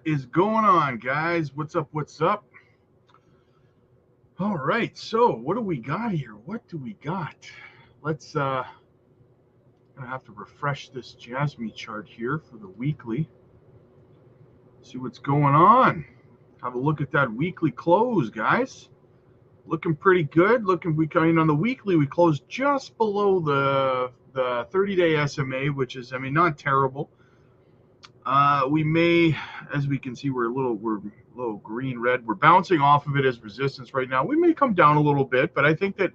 is going on, guys? What's up? What's up? All right, so what do we got here? What do we got? Let's gonna have to refresh this JASMY chart here for the weekly. See what's going on. Have a look at that weekly close, guys. Looking pretty good. On the weekly, we closed just below the 30-day SMA, which is, I mean, not terrible. We may, as we can see, we're a little green red. We're bouncing off of it as resistance right now. We may come down a little bit, but I think that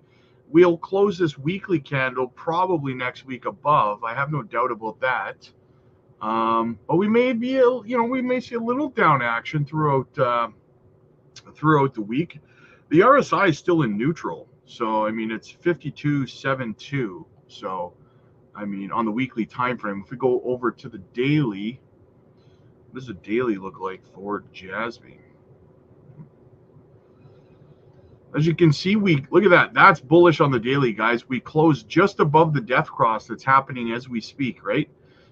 we'll close this weekly candle probably next week above. I have no doubt about that. But we may be, we may see a little down action throughout the week. The RSI is still in neutral, so I mean it's 52.72. So I mean on the weekly time frame, if we go over to the daily. What does the daily look like for JASMY? As you can see, look at that. That's bullish on the daily, guys. We closed just above the death cross that's happening as we speak, right?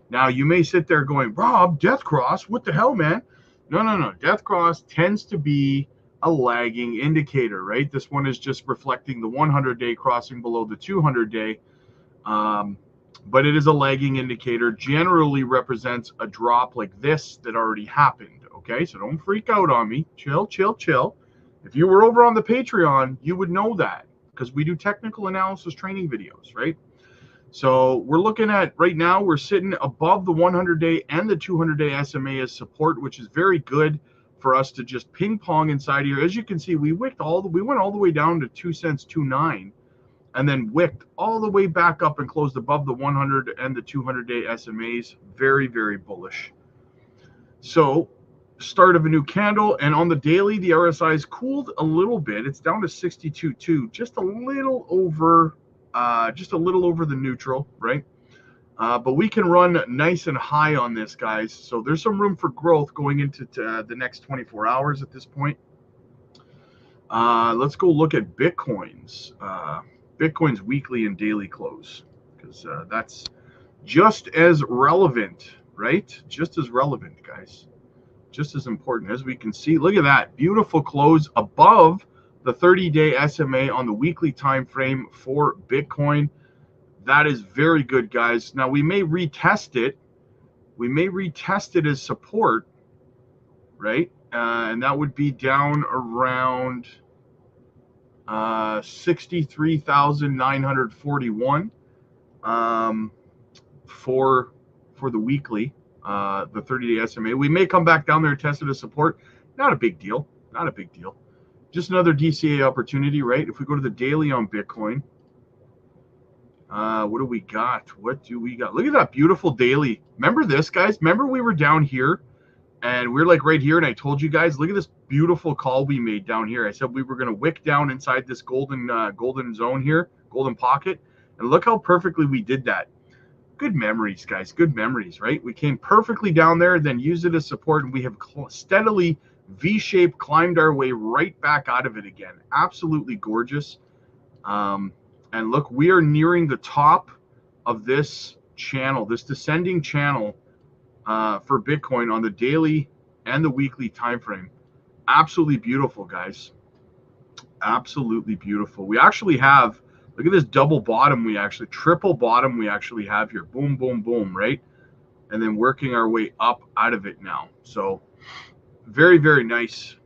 Now, you may sit there going, Rob, death cross? What the hell, man? No. Death cross tends to be a lagging indicator, right? This one is just reflecting the 100-day crossing below the 200-day. But it is a lagging indicator, generally represents a drop like this that already happened, okay? So don't freak out on me. Chill. If you were over on the Patreon, you would know that because we do technical analysis training videos, right? So we're looking at, right now, we're sitting above the 100-day and the 200-day SMA as support, which is very good for us to just ping pong inside here. As you can see, we went all the way down to 2 cents, 2.9. And then wicked all the way back up and closed above the 100 and the 200-day SMAs. Very, very bullish. So, start of a new candle. And on the daily, the RSI is cooled a little bit. It's down to 62.2, just a little over the neutral, right? But we can run nice and high on this, guys. So there's some room for growth going into the next 24 hours at this point. Let's go look at Bitcoin's weekly and daily close, because that's just as relevant, right? Just as relevant, guys. Just as important. As we can see, look at that. Beautiful close above the 30-day SMA on the weekly time frame for Bitcoin. That is very good, guys. Now, we may retest it. We may retest it as support, right? And that would be down around 63,941 for the weekly, the 30-day SMA. We may come back down there and test it as support. Not a big deal. Just another DCA opportunity, right? If we go to the daily on Bitcoin, what do we got? Look at that beautiful daily. Remember this, guys? Remember we were down here and we're like right here, and I told you guys, look at this beautiful call we made down here. I said we were going to wick down inside this golden zone here, golden pocket, and look how perfectly we did that. Good memories, guys. Good memories, right? We came perfectly down there, then used it as support, and we have steadily V-shaped climbed our way right back out of it again. Absolutely gorgeous. And look, we are nearing the top of this channel, this descending channel for Bitcoin on the daily and the weekly time frame. Absolutely beautiful, guys. Absolutely beautiful. We actually have, look at this double bottom, triple bottom we actually have here. Boom, boom, boom, right? And then working our way up out of it now. So very, very nice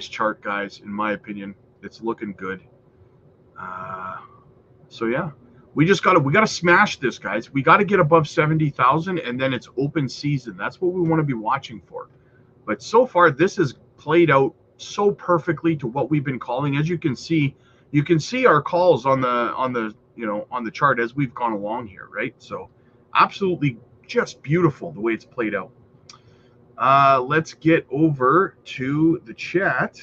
chart, guys, in my opinion. It's looking good. So yeah. We got to smash this, guys. We got to get above 70,000, and then it's open season. That's what we want to be watching for. But so far, this has played out so perfectly to what we've been calling. As you can see our calls on the chart as we've gone along here, right? So absolutely just beautiful the way it's played out. Let's get over to the chat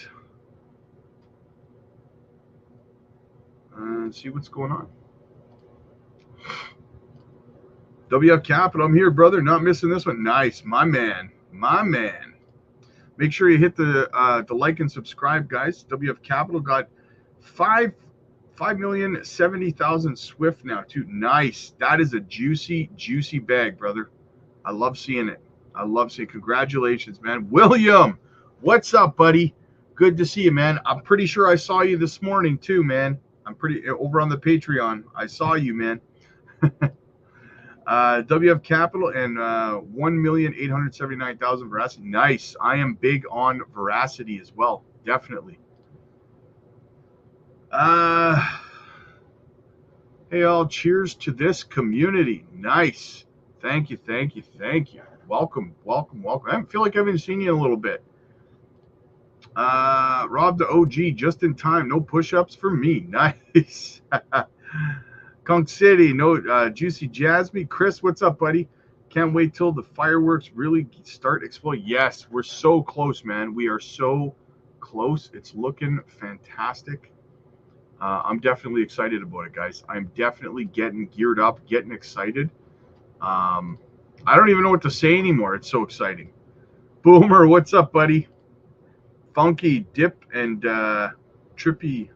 and see what's going on. WF Capital, I'm here, brother. Not missing this one. Nice, my man. Make sure you hit the like and subscribe, guys. WF Capital got 5,070,000 Swift now, too. Nice. That is a juicy bag, brother. I love seeing it. I love seeing. Congratulations, man. William, what's up, buddy? Good to see you, man. I'm pretty sure I saw you this morning too, man. I'm pretty over on the Patreon. I saw you, man. WF Capital and 1,879,000 Veracity. Nice. I am big on Veracity as well. Definitely. Hey, all. Cheers to this community. Nice. Thank you. Thank you. Thank you. Welcome. Welcome. Welcome. I feel like I haven't seen you in a little bit. Rob the OG just in time. No push-ups for me. Nice. Conch City. No Juicy Jasmy. Chris, what's up, buddy? Can't wait till the fireworks really start exploding. Yes, we're so close, man. We are so close. It's looking fantastic. I'm definitely excited about it, guys. I'm definitely getting geared up, getting excited. I don't even know what to say anymore. It's so exciting. Boomer, what's up, buddy? Funky dip and trippy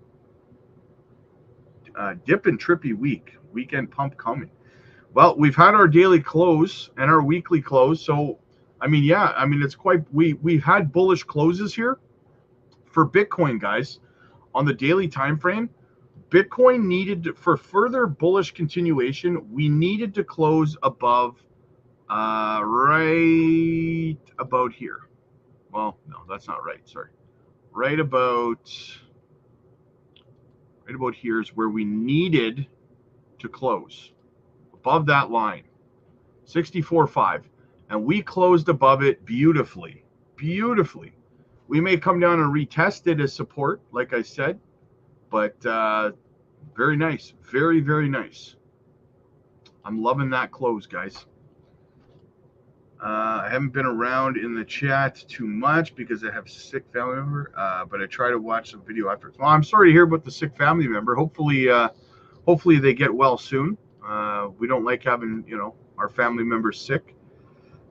weekend pump coming. Well, we've had our daily close and our weekly close, so I mean, yeah, I mean, it's quite, we've had bullish closes here for Bitcoin, guys, on the daily time frame. Bitcoin needed to, for further bullish continuation, we needed to close above right about here. Well, no, that's not right. Sorry. Right about here is where we needed to close. Above that line. 64.5. And we closed above it beautifully. Beautifully. We may come down and retest it as support, like I said. But very nice. Very, very nice. I'm loving that close, guys. I haven't been around in the chat too much because I have a sick family member, but I try to watch the video afterwards. Well, I'm sorry to hear about the sick family member. Hopefully they get well soon. We don't like having, our family members sick,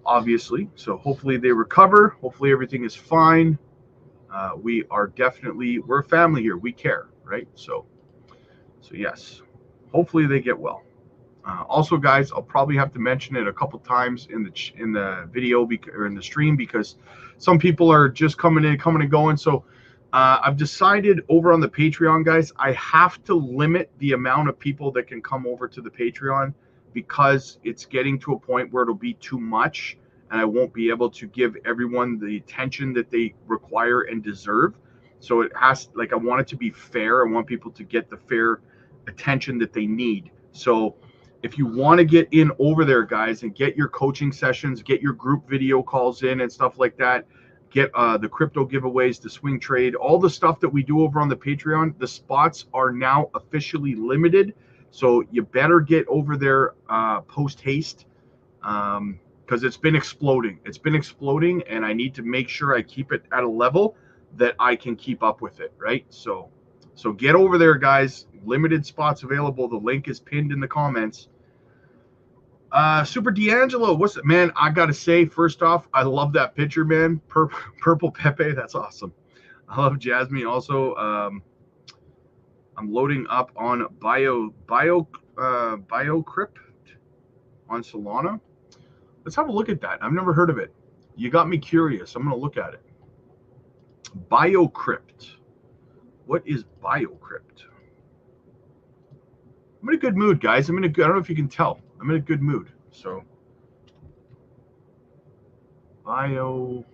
obviously. So hopefully they recover. Hopefully everything is fine. We're a family here. We care, right? So yes, hopefully they get well. Also, guys, I'll probably have to mention it a couple times in the video or in the stream because some people are just coming and going. So I've decided over on the Patreon, guys, I have to limit the amount of people that can come over to the Patreon because it's getting to a point where it'll be too much and I won't be able to give everyone the attention that they require and deserve. So it has, I want it to be fair. I want people to get the fair attention that they need. So if you want to get in over there, guys, and get your coaching sessions, get your group video calls in and stuff like that, get the crypto giveaways, the swing trade, all the stuff that we do over on the Patreon, the spots are now officially limited. So you better get over there post haste because it's been exploding. It's been exploding, and I need to make sure I keep it at a level that I can keep up with it, right? So get over there, guys. Limited spots available. The link is pinned in the comments. Super D'Angelo, what's it, man? I gotta say, first off, I love that picture, man. Purple Pepe, that's awesome. I love Jasmine. Also, I'm loading up on BioCrypt on Solana. Let's have a look at that. I've never heard of it. You got me curious. I'm gonna look at it. BioCrypt. What is BioCrypt? I'm in a good mood, guys. I don't know if you can tell. I'm in a good mood. So, BioCrypt.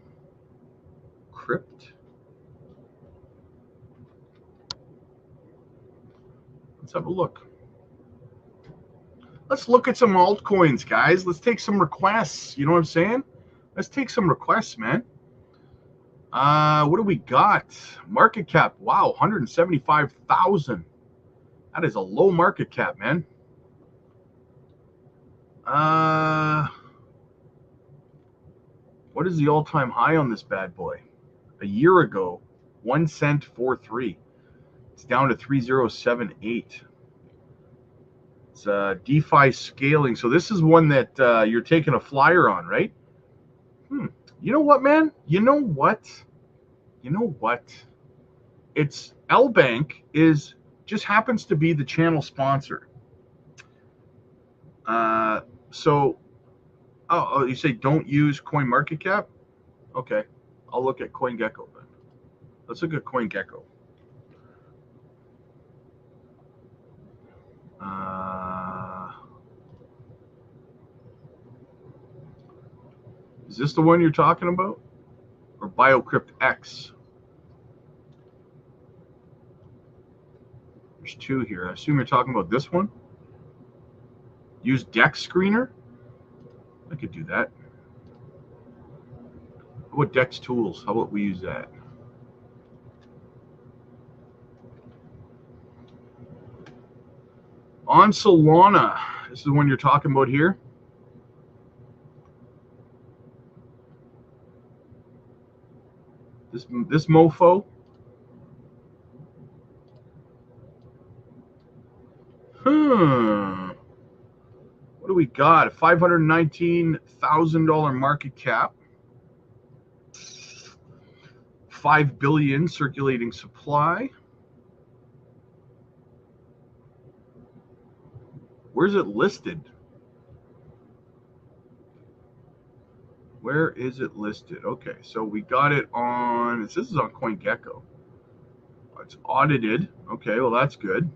Let's have a look. Let's look at some altcoins, guys. Let's take some requests. You know what I'm saying? Let's take some requests, man. What do we got? Market cap. Wow, 175,000. That is a low market cap, man. What is the all-time high on this bad boy? A year ago, 1 cent 43. It's down to 3078. It's DeFi scaling. So this is one that you're taking a flyer on, right? You know what, man? You know what? It's L-Bank just happens to be the channel sponsor. So Oh, you say don't use CoinMarketCap? Okay, I'll look at CoinGecko then. Let's look at CoinGecko. Is this the one you're talking about? Or BioCrypt X? There's two here. I assume you're talking about this one. Use Dex Screener? I could do that. How about Dex Tools? How about we use that? On Solana. This is the one you're talking about here. This mofo. What do we got? A $519,000 market cap. 5 billion circulating supply. Where's it listed? Where is it listed? Okay, so we got it on, this is on CoinGecko. It's audited. Okay, well, that's good.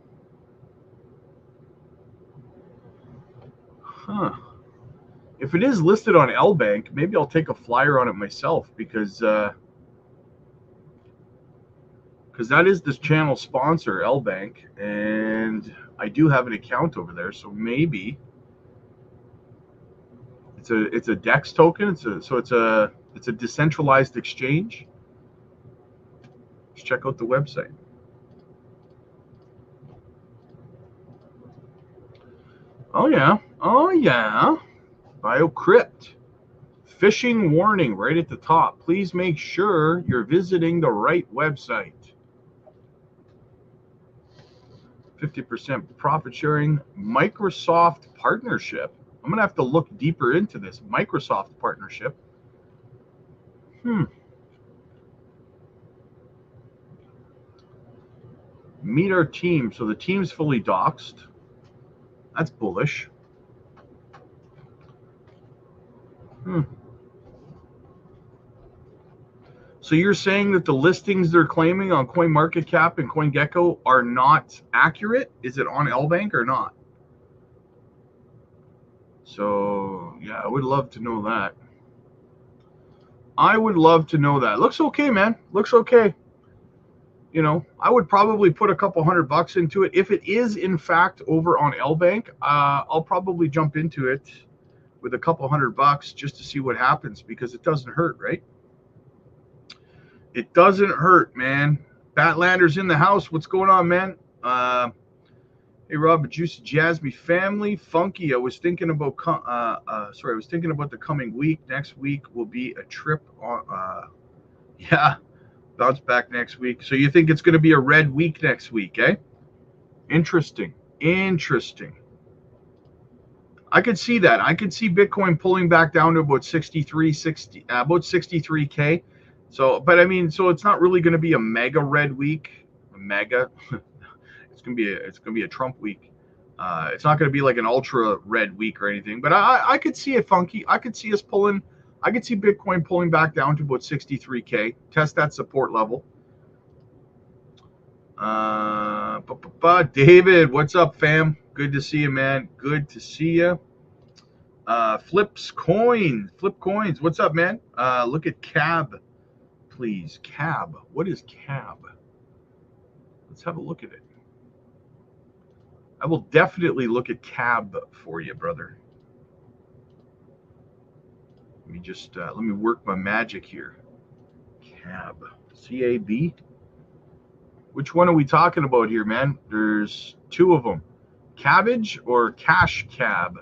Huh. If it is listed on LBank, maybe I'll take a flyer on it myself because that is this channel sponsor, LBank, and I do have an account over there, so maybe it's a DEX token. It's a decentralized exchange. Let's check out the website. Oh yeah, BioCrypt. Phishing warning right at the top. Please make sure you're visiting the right website. 50% profit sharing. Microsoft partnership. I'm going to have to look deeper into this Microsoft partnership. Meet our team. So the team's fully doxed. That's bullish. So you're saying that the listings they're claiming on CoinMarketCap and CoinGecko are not accurate? Is it on LBank or not? So, yeah, I would love to know that. I would love to know that. Looks okay, man. Looks okay. You know, I would probably put a couple $100 into it. If it is, in fact, over on LBank, I'll probably jump into it with a couple $100 just to see what happens because it doesn't hurt, right? It doesn't hurt, man. Batlander's in the house. What's going on, man? Hey, Rob, Juicy Jasmy family. Funky, I was thinking about the coming week. Next week will be a trip on, yeah, bounce back next week. So you think it's going to be a red week next week, eh? Interesting. I could see that. I could see Bitcoin pulling back down to about 63K. So, but I mean, so it's not really going to be a mega red week. It's gonna be a Trump week. It's not gonna be like an ultra red week or anything. But I could see it funky. I could see us pulling. I could see Bitcoin pulling back down to about 63K. Test that support level. David, what's up, fam? Good to see you, man. Good to see you. Flip coins. What's up, man? Look at CAB, please. CAB. What is CAB? Let's have a look at it. I will definitely look at CAB for you, brother. Let me just let me work my magic here. CAB. C-A-B. Which one are we talking about here, man? There's two of them. Cabbage or Cash Cab?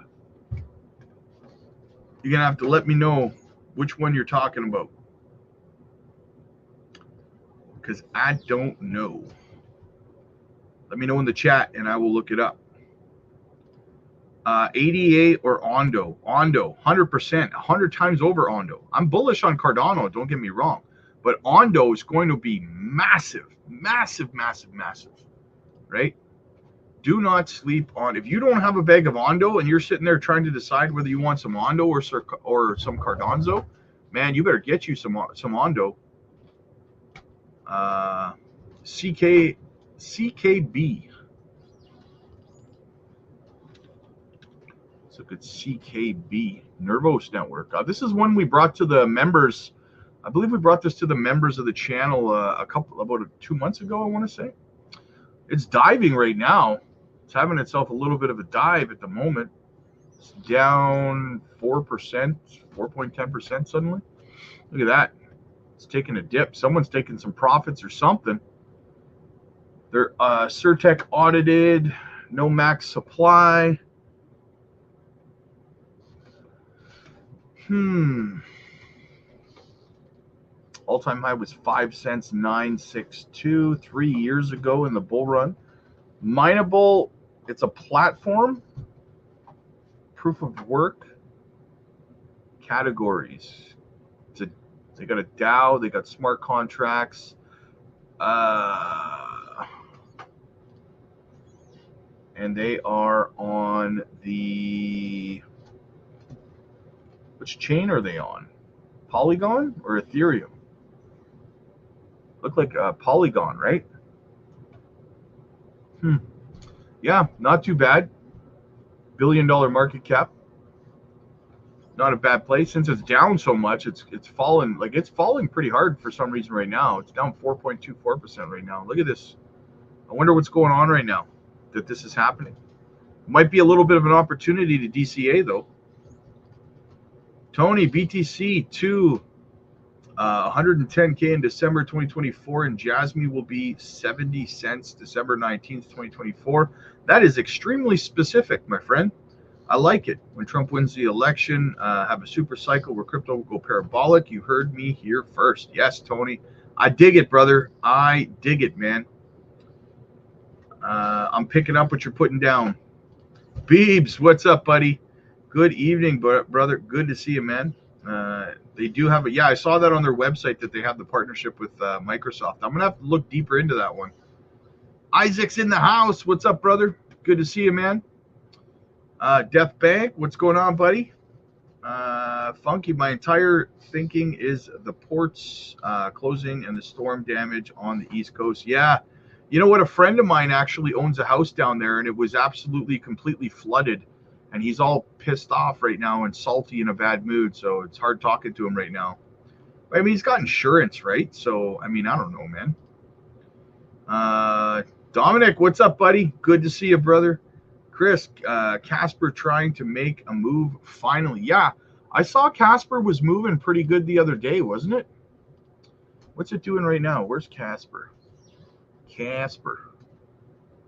You're going to have to let me know which one you're talking about. Because I don't know. Let me know in the chat and I will look it up. 88 or Ondo. Ondo, 100%, 100 times over Ondo. I'm bullish on Cardano, don't get me wrong. But Ondo is going to be massive, right? Do not sleep on. If you don't have a bag of Ondo and you're sitting there trying to decide whether you want some Ondo or some Cardonzo, man, you better get you some Ondo. CKB. Let's look at CKB, Nervos Network. This is one we brought to the members. I believe we brought this to the members of the channel about 2 months ago, I want to say. It's diving right now. It's having itself a little bit of a dive at the moment. It's down 4%, 4.10% suddenly. Look at that. It's taking a dip. Someone's taking some profits or something. They're Certec audited, no max supply. All-time high was 5 cents, 962 3 years ago in the bull run. Mineable, it's a platform. Proof of work. Categories. They got a DAO. They got smart contracts. And they are on the... Which chain are they on? Polygon or Ethereum? Look like Polygon, right? Yeah, not too bad. $1 billion market cap. Not a bad place. Since it's down so much, it's fallen. Like, it's falling pretty hard for some reason right now. It's down 4.24% right now. Look at this. I wonder what's going on right now that this is happening. Might be a little bit of an opportunity to DCA though. Tony, BTC to 110K in December 2024, and JASMY will be 70 cents December 19th, 2024. That is extremely specific, my friend. I like it. When Trump wins the election, have a super cycle where crypto will go parabolic. You heard me here first. Yes, Tony. I dig it, brother. I dig it, man. I'm picking up what you're putting down. Beebs, what's up, buddy? Good evening, brother. Good to see you, man. They do have a, yeah, I saw that on their website that they have the partnership with Microsoft. I'm going to have to look deeper into that one. Isaac's in the house. What's up, brother? Good to see you, man. Death Bank, what's going on, buddy? Funky, my entire thinking is the ports closing and the storm damage on the East Coast. Yeah. You know what? A friend of mine actually owns a house down there, and it was absolutely completely flooded. And he's all pissed off right now and salty in a bad mood. So it's hard talking to him right now. I mean, he's got insurance, right? So, I mean, I don't know, man. Dominic, what's up, buddy? Good to see you, brother. Chris, Casper trying to make a move finally. Yeah, I saw Casper was moving pretty good the other day, wasn't it? What's it doing right now? Where's Casper? Casper.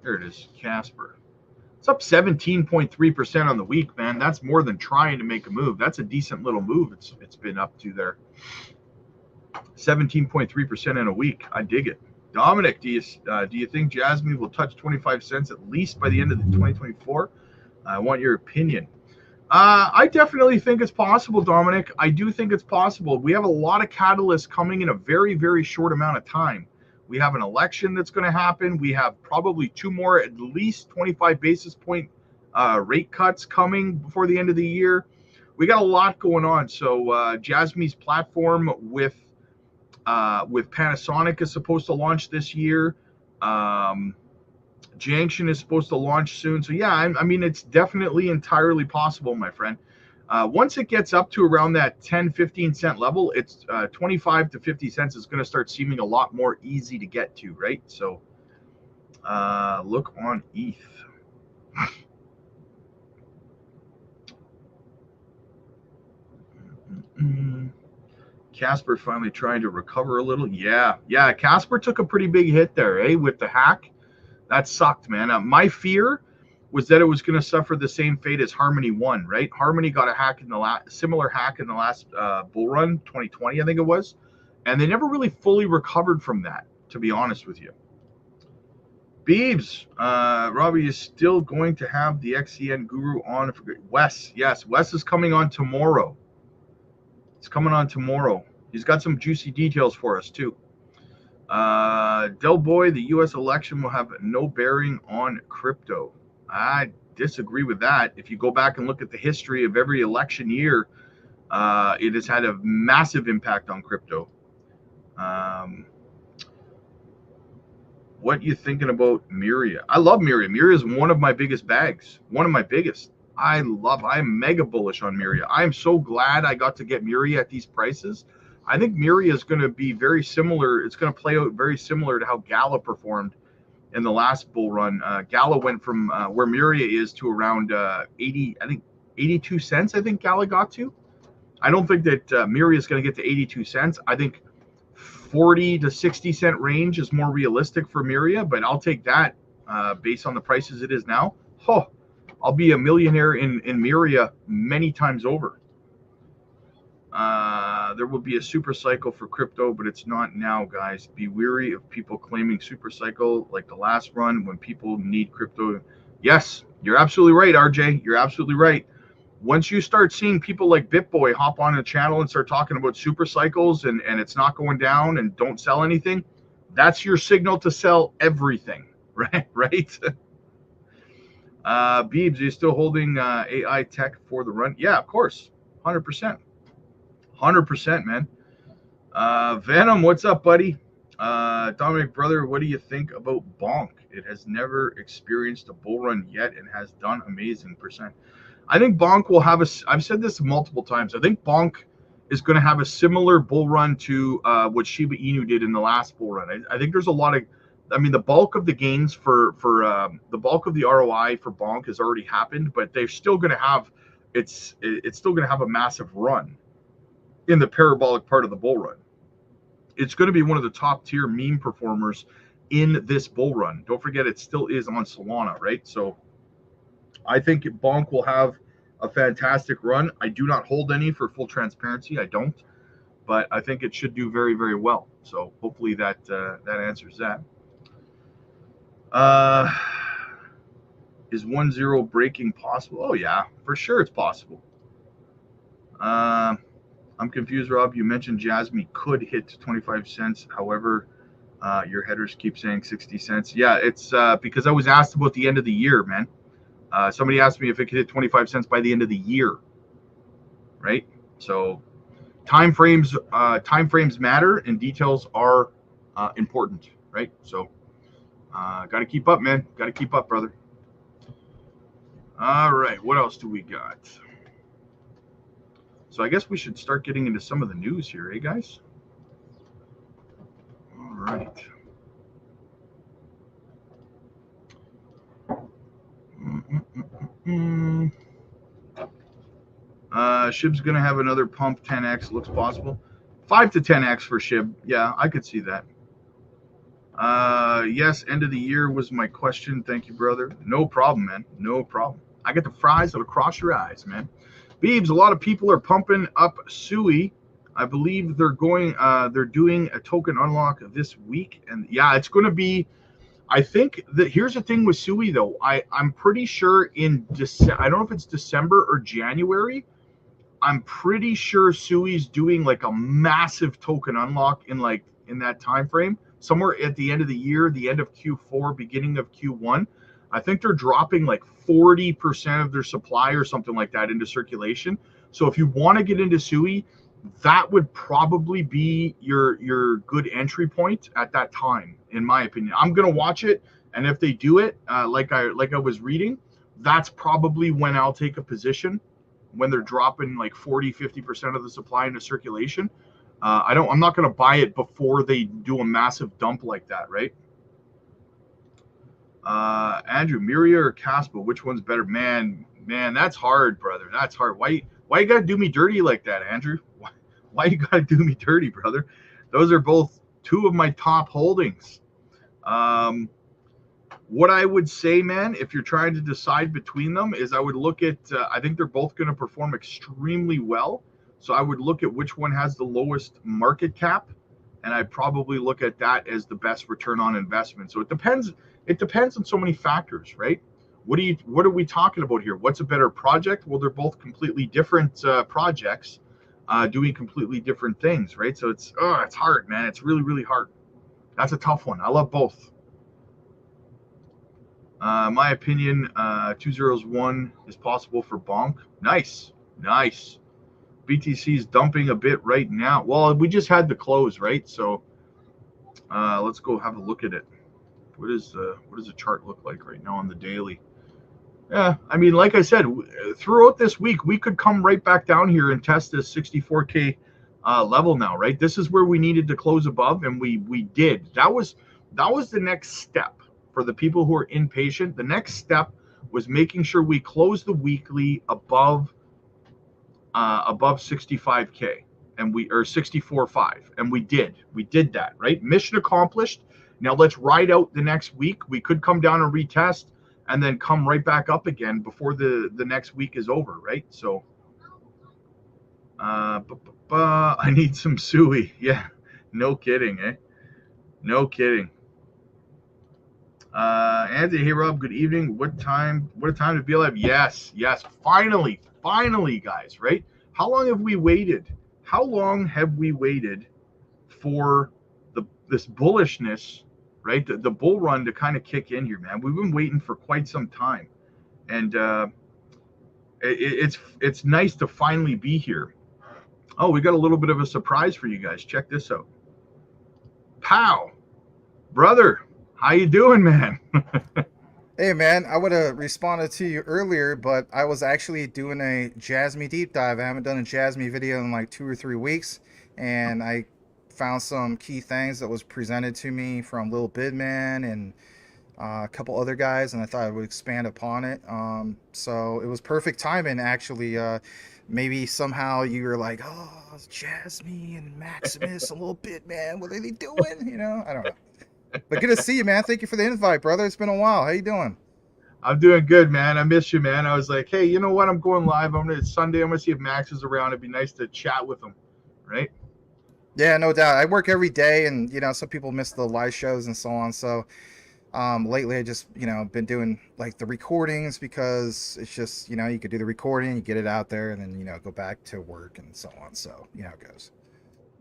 There it is, Casper. It's up 17.3% on the week, man. That's more than trying to make a move. That's a decent little move it's been up to there. 17.3% in a week. I dig it. Dominic, do you think JASMY will touch 25 cents at least by the end of 2024? I want your opinion. I definitely think it's possible, Dominic. I do think it's possible. We have a lot of catalysts coming in a very, very short amount of time. We have an election that's going to happen. We have probably 2 more, at least 25 basis point rate cuts coming before the end of the year. We got a lot going on. So JASMY's platform with Panasonic is supposed to launch this year. Junction is supposed to launch soon. So yeah, I mean, it's definitely entirely possible, my friend. Once it gets up to around that 10-15 cent level, it's 25 to 50 cents is going to start seeming a lot more easy to get to, right? So look on ETH. Casper finally trying to recover a little. Yeah, Casper took a pretty big hit there, with the hack. That sucked, man. My fear was that it was going to suffer the same fate as Harmony 1, right? Harmony got a hack in the similar hack in the last bull run, 2020, I think it was, and they never really fully recovered from that, to be honest with you. Beebs, Robbie is still going to have the XCN guru on. Wes, yes, Wes is coming on tomorrow. It's coming on tomorrow. He's got some juicy details for us too. Del Boy, the U.S. election will have no bearing on crypto. I disagree with that. If you go back and look at the history of every election year, it has had a massive impact on crypto. What you thinking about Miria? I love Miria. Miria is one of my biggest bags. One of my biggest. I'm mega bullish on Miria. I'm so glad I got to get Miria at these prices. I think Miria is going to be very similar. It's going to play out very similar to how Gala performed in the last bull run. Gala went from where Miria is to around 80, I think 82 cents. I think Gala got to. I don't think that Miria is going to get to 82 cents. I think 40 to 60 cent range is more realistic for Miria, but I'll take that based on the prices it is now. Oh, I'll be a millionaire in Miria many times over. There will be a super cycle for crypto, but it's not now, guys. Be wary of people claiming super cycle like the last run when people need crypto. Yes, you're absolutely right, RJ. You're absolutely right. Once you start seeing people like BitBoy hop on a channel and start talking about super cycles and it's not going down and don't sell anything, that's your signal to sell everything, right? Right? Beebs, are you still holding AI tech for the run? Yeah, of course. 100%. 100%, man. Venom, what's up, buddy? Dominic, brother, what do you think about Bonk? It has never experienced a bull run yet and has done amazing percent. I think Bonk will have I've said this multiple times. I think Bonk is going to have a similar bull run to what Shiba Inu did in the last bull run. I think there's a lot of, I mean, the bulk of the gains for the bulk of the ROI for Bonk has already happened, but they're still going to have, it's still going to have a massive run in the parabolic part of the bull run. It's going to be one of the top tier meme performers in this bull run. Don't forget, it still is on Solana, right? So I think Bonk will have a fantastic run. I do not hold any, for full transparency. I don't, but I think it should do very, very well. So hopefully that answers that. Is 1-0 breaking possible? Oh yeah, for sure it's possible. I'm confused, Rob. You mentioned JASMY could hit 25 cents. However, your headers keep saying 60 cents. Yeah, it's because I was asked about the end of the year, man. Somebody asked me if it could hit 25 cents by the end of the year, right? So time frames matter and details are important, right? So got to keep up, man. Got to keep up, brother. All right, what else do we got? So I guess we should start getting into some of the news here, eh, guys? All right. Shib's going to have another pump 10x. Looks possible. 5 to 10x for Shib. Yeah, I could see that. Yes, end of the year was my question. Thank you, brother. No problem, man. No problem. I get the fries that'll cross your eyes, man. Beebs, a lot of people are pumping up Sui. I believe they're doing a token unlock this week. And yeah, it's going to be, I think that here's the thing with Sui though. I'm pretty sure in December, I don't know if it's December or January. I'm pretty sure Sui's doing like a massive token unlock in that time frame, somewhere at the end of the year, the end of Q4, beginning of Q1. I think they're dropping like 40% of their supply or something like that into circulation. So if you want to get into Sui, that would probably be your good entry point at that time, in my opinion. I'm gonna watch it, and if they do it, like I was reading, that's probably when I'll take a position, when they're dropping like 40-50% of the supply into circulation. I'm not gonna buy it before they do a massive dump like that, right? Andrew, Miria or KASPA, which one's better? Man, that's hard, brother. That's hard. Why you gotta do me dirty like that, Andrew? Why you gotta do me dirty, brother? Those are both two of my top holdings. What I would say, man, if you're trying to decide between them, is I would look at, I think they're both going to perform extremely well. So I would look at which one has the lowest market cap, and I'd probably look at that as the best return on investment. So it depends on so many factors, right? What are we talking about here? What's a better project? Well, they're both completely different projects doing completely different things, right? So it's hard, man. It's really, really hard. That's a tough one. I love both. My opinion, 201 is possible for bonk. Nice. Nice. BTC is dumping a bit right now. Well, we just had the close, right? So let's go have a look at it. What does the chart look like right now on the daily? Yeah, I mean, like I said, throughout this week, we could come right back down here and test this 64K level now, right? This is where we needed to close above, and we did. That was the next step for the people who are impatient. The next step was making sure we closed the weekly above 65K, and we or 64.5, and we did that, right? Mission accomplished. Now let's ride out the next week. We could come down and retest, and then come right back up again before the next week is over, right? So I need some suey. Yeah, no kidding, eh? No kidding. Anthony, hey Rob, good evening. What a time to be alive. Yes, finally, guys, right? How long have we waited? For this bullishness, right? The bull run to kind of kick in here, man. We've been waiting for quite some time, and it's nice to finally be here. Oh, we got a little bit of a surprise for you guys. Check this out. Pow, brother, how you doing, man? Hey man, I would have responded to you earlier, but I was actually doing a JASMY deep dive. I haven't done a JASMY video in like 2 or 3 weeks, and I found some key things that was presented to me from Lil Bidman and a couple other guys, and I thought I would expand upon it. So it was perfect timing, actually. Maybe somehow you were like, oh, it's JASMY and Maximus, a little bit, man. What are they doing? You know, I don't know. But good to see you, man. Thank you for the invite, brother. It's been a while. How you doing? I'm doing good, man. I miss you, man. I was like, hey, you know what? I'm going live. It's Sunday. I'm gonna see if Max is around. It'd be nice to chat with him, right? Yeah, no doubt. I work every day, and some people miss the live shows and so on. So, lately I just, been doing like the recordings because it's just, you could do the recording, you get it out there, and then, go back to work and so on. So, how it goes.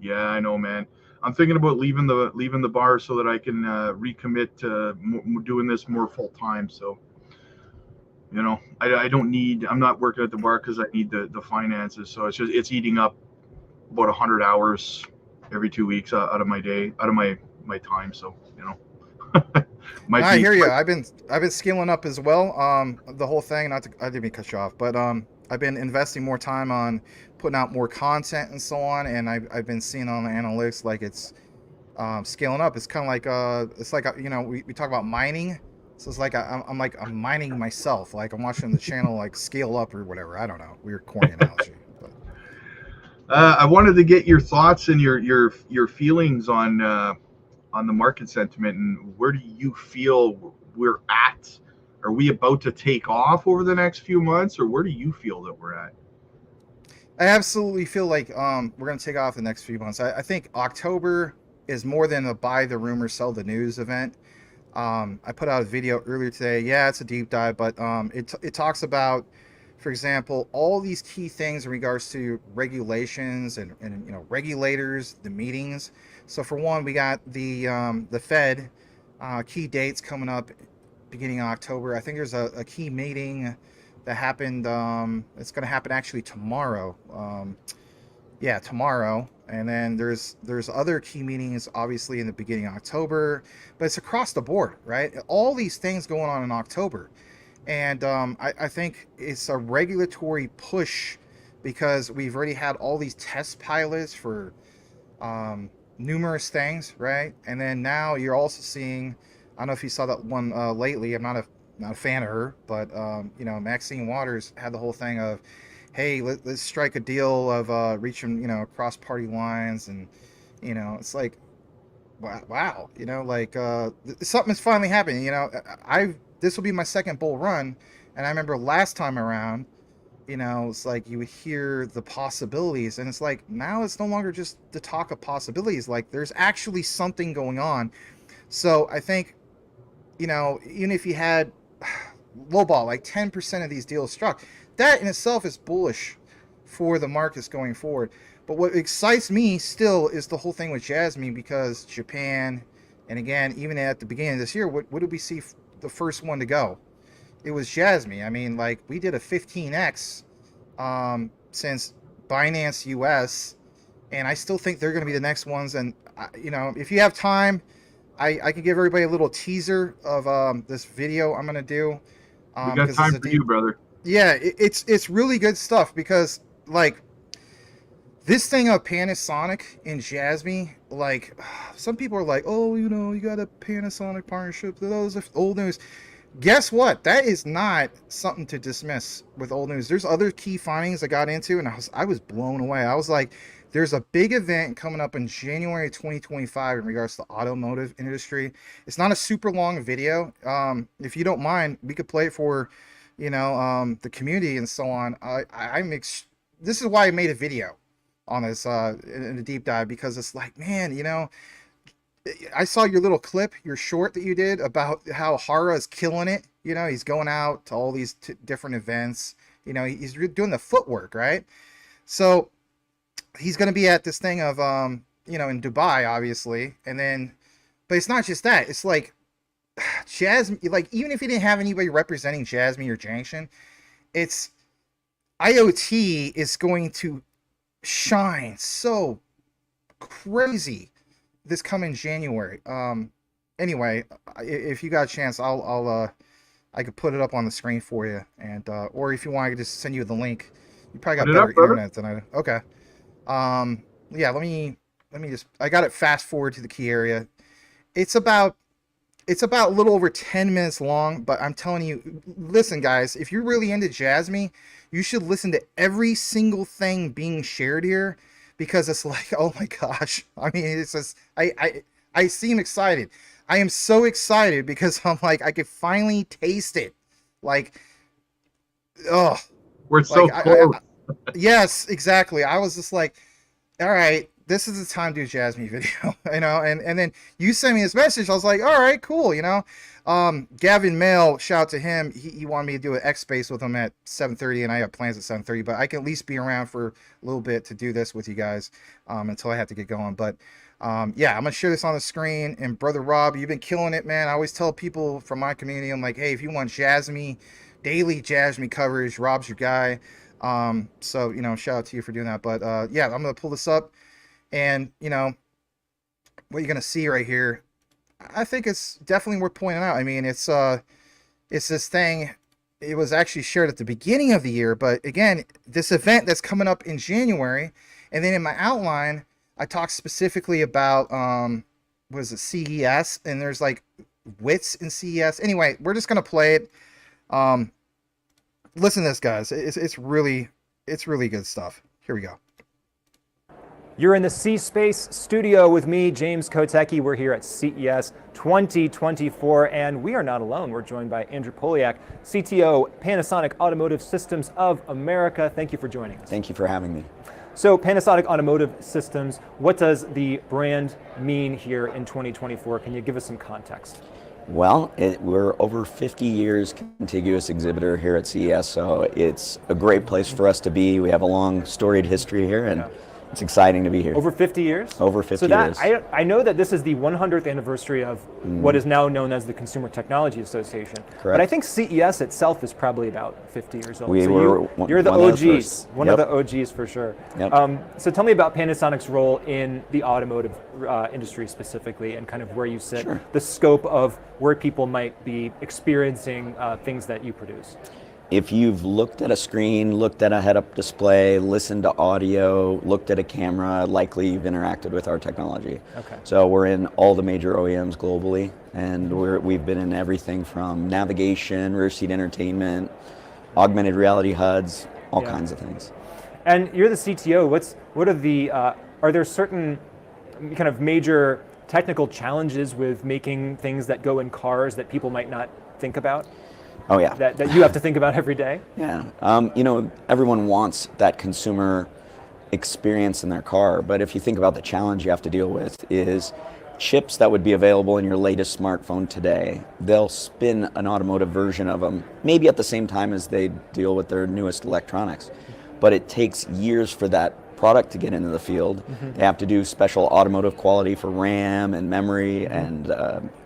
Yeah, I know, man. I'm thinking about leaving the bar so that I can recommit to doing this more full time. So, I don't need. I'm not working at the bar because I need the finances. So it's eating up about 100 hours every 2 weeks out of my day, out of my time. So No, might I be. hear you. I've been scaling up as well. The whole thing. I didn't mean to cut you off, but I've been investing more time on putting out more content and so on, and I've been seeing on the analytics like it's scaling up. It's kind of like we talk about mining. So it's like I'm mining myself. Like I'm watching the channel like scale up or whatever. I don't know. Weird corny analogy, but I wanted to get your thoughts and your feelings on the market sentiment, and where do you feel we're at? Are we about to take off over the next few months, or where do you feel that we're at? I absolutely feel like we're gonna take off the next few months. I think October is more than a buy the rumor, sell the news event. I put out a video earlier today. Yeah, it's a deep dive, but it talks about, for example, all these key things in regards to regulations and regulators, the meetings. So for one, we got the Fed key dates coming up beginning of October. I think there's a key meeting that happened. It's going to happen actually tomorrow. Yeah, tomorrow. And then there's other key meetings obviously in the beginning of October, but it's across the board, right? All these things going on in October. And I think it's a regulatory push because we've already had all these test pilots for numerous things, right? And then now you're also seeing, I don't know if you saw that one lately. I'm not a fan of her, but Maxine Waters had the whole thing of, hey, let's strike a deal of reaching cross party lines, and it's like wow, like something is finally happening. I this will be my second bull run, and I remember last time around, it's like you would hear the possibilities, and it's like now it's no longer just the talk of possibilities. Like there's actually something going on. So I think even if you had lowball like 10% of these deals struck, that in itself is bullish for the markets going forward. But what excites me still is the whole thing with JASMY, because Japan And again, even at the beginning of this year, what did we see the first one to go? It was JASMY. I mean, like, we did a 15x since Binance US, and I still think they're going to be the next ones. And you know, if you have time, I could give everybody a little teaser of this video I'm going to do. We got time for you, brother. Yeah, it's really good stuff, because like this thing of Panasonic and JASMY, like some people are like, oh, you know, you got a Panasonic partnership, those are old news. Guess what? That is not something to dismiss with old news. There's other key findings I got into, and I was blown away. I was like, there's a big event coming up in January 2025 in regards to the automotive industry. It's not a super long video. If you don't mind, we could play it for, you know, the community and so on. This is why I made a video on this in a deep dive, because it's like, man, you know, I saw your little clip, your short that you did about how Hara is killing it. You know, he's going out to all these different events. You know, he's doing the footwork, right? So he's going to be at this thing of, you know, in Dubai, obviously. And then, but it's not just that. It's like JASMY, like, even if he didn't have anybody representing JASMY or Junction, it's IoT is going to shine so crazy this coming January. Anyway, if you got a chance, I could put it up on the screen for you, and or if you want, I could just send you the link. You probably got better internet than I do. Okay. Yeah, let me just, I got it fast forward to the key area. It's about a little over 10 minutes long, but I'm telling you, listen guys, if you're really into JASMY, you should listen to every single thing being shared here, because it's like, oh my gosh. I mean, it's just, I seem excited. I am so excited because I'm like, I could finally taste it. Like, oh, we're so close. Yes, exactly. I was just like, all right, this is the time to do a JASMY video, you know, and then you sent me this message. I was like, all right, cool, you know. Gavin Mail, shout out to him. He wanted me to do an X Space with him at 7:30, and I have plans at 7:30, but I can at least be around for a little bit to do this with you guys until I have to get going. But yeah, I'm gonna share this on the screen. And brother Rob, you've been killing it, man. I always tell people from my community, I'm like, hey, if you want JASMY, daily JASMY coverage, Rob's your guy. So, you know, shout out to you for doing that. But yeah, I'm gonna pull this up, and you know what you're gonna see right here, I think it's definitely worth pointing out. I mean, it's this thing, it was actually shared at the beginning of the year, but again, this event that's coming up in January. And then in my outline, I talked specifically about what is it, CES, and there's like wits in CES. Anyway, we're just gonna play it. Listen to this, guys. It's really good stuff. Here we go. You're in the C-Space studio with me, James Kotecki. We're here at CES 2024, and we are not alone. We're joined by Andrew Poliak, CTO, Panasonic Automotive Systems of America. Thank you for joining us. Thank you for having me. So Panasonic Automotive Systems, what does the brand mean here in 2024? Can you give us some context? Well, we're over 50 years contiguous exhibitor here at CES, so it's a great place for us to be. We have a long, storied history here, and it's exciting to be here. Over 50 years? Over 50 years. I know that this is the 100th anniversary of what is now known as the Consumer Technology Association. Correct. But I think CES itself is probably about 50 years old. You're the OGs, one Yep. of the OGs for sure. Yep. So tell me about Panasonic's role in the automotive industry specifically, and kind of where you sit, Sure. the scope of where people might be experiencing things that you produce. If you've looked at a screen, looked at a head-up display, listened to audio, looked at a camera, likely you've interacted with our technology. Okay. So we're in all the major OEMs globally, and we've been in everything from navigation, rear seat entertainment, augmented reality HUDs, all kinds of things. And you're the CTO. What are the are there certain kind of major technical challenges with making things that go in cars that people might not think about? Oh yeah. That you have to think about every day? Yeah. You know, everyone wants that consumer experience in their car, but if you think about the challenge you have to deal with is chips that would be available in your latest smartphone today, they'll spin an automotive version of them, maybe at the same time as they deal with their newest electronics. But it takes years for that product to get into the field. They have to do special automotive quality for RAM and memory and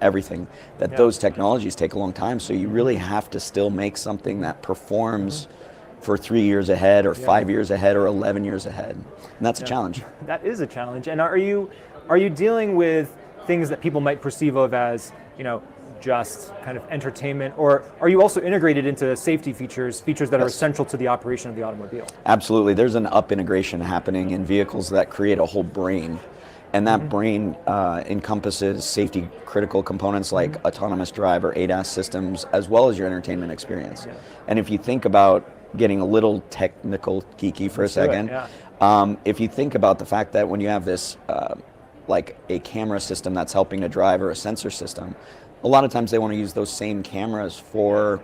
everything. Those technologies take a long time, so you really have to still make something that performs for 3 years ahead or 5 years ahead or 11 years ahead. And that's a challenge. That is a challenge. And are you dealing with things that people might perceive of as, just kind of entertainment, or are you also integrated into safety features that are essential to the operation of the automobile? Absolutely. There's an up integration happening in vehicles that create a whole brain. And that brain encompasses safety critical components like autonomous drive or ADAS systems, as well as your entertainment experience. And if you think about getting a little technical geeky for a second, if you think about the fact that when you have this like a camera system that's helping to drive or a sensor system, a lot of times they want to use those same cameras for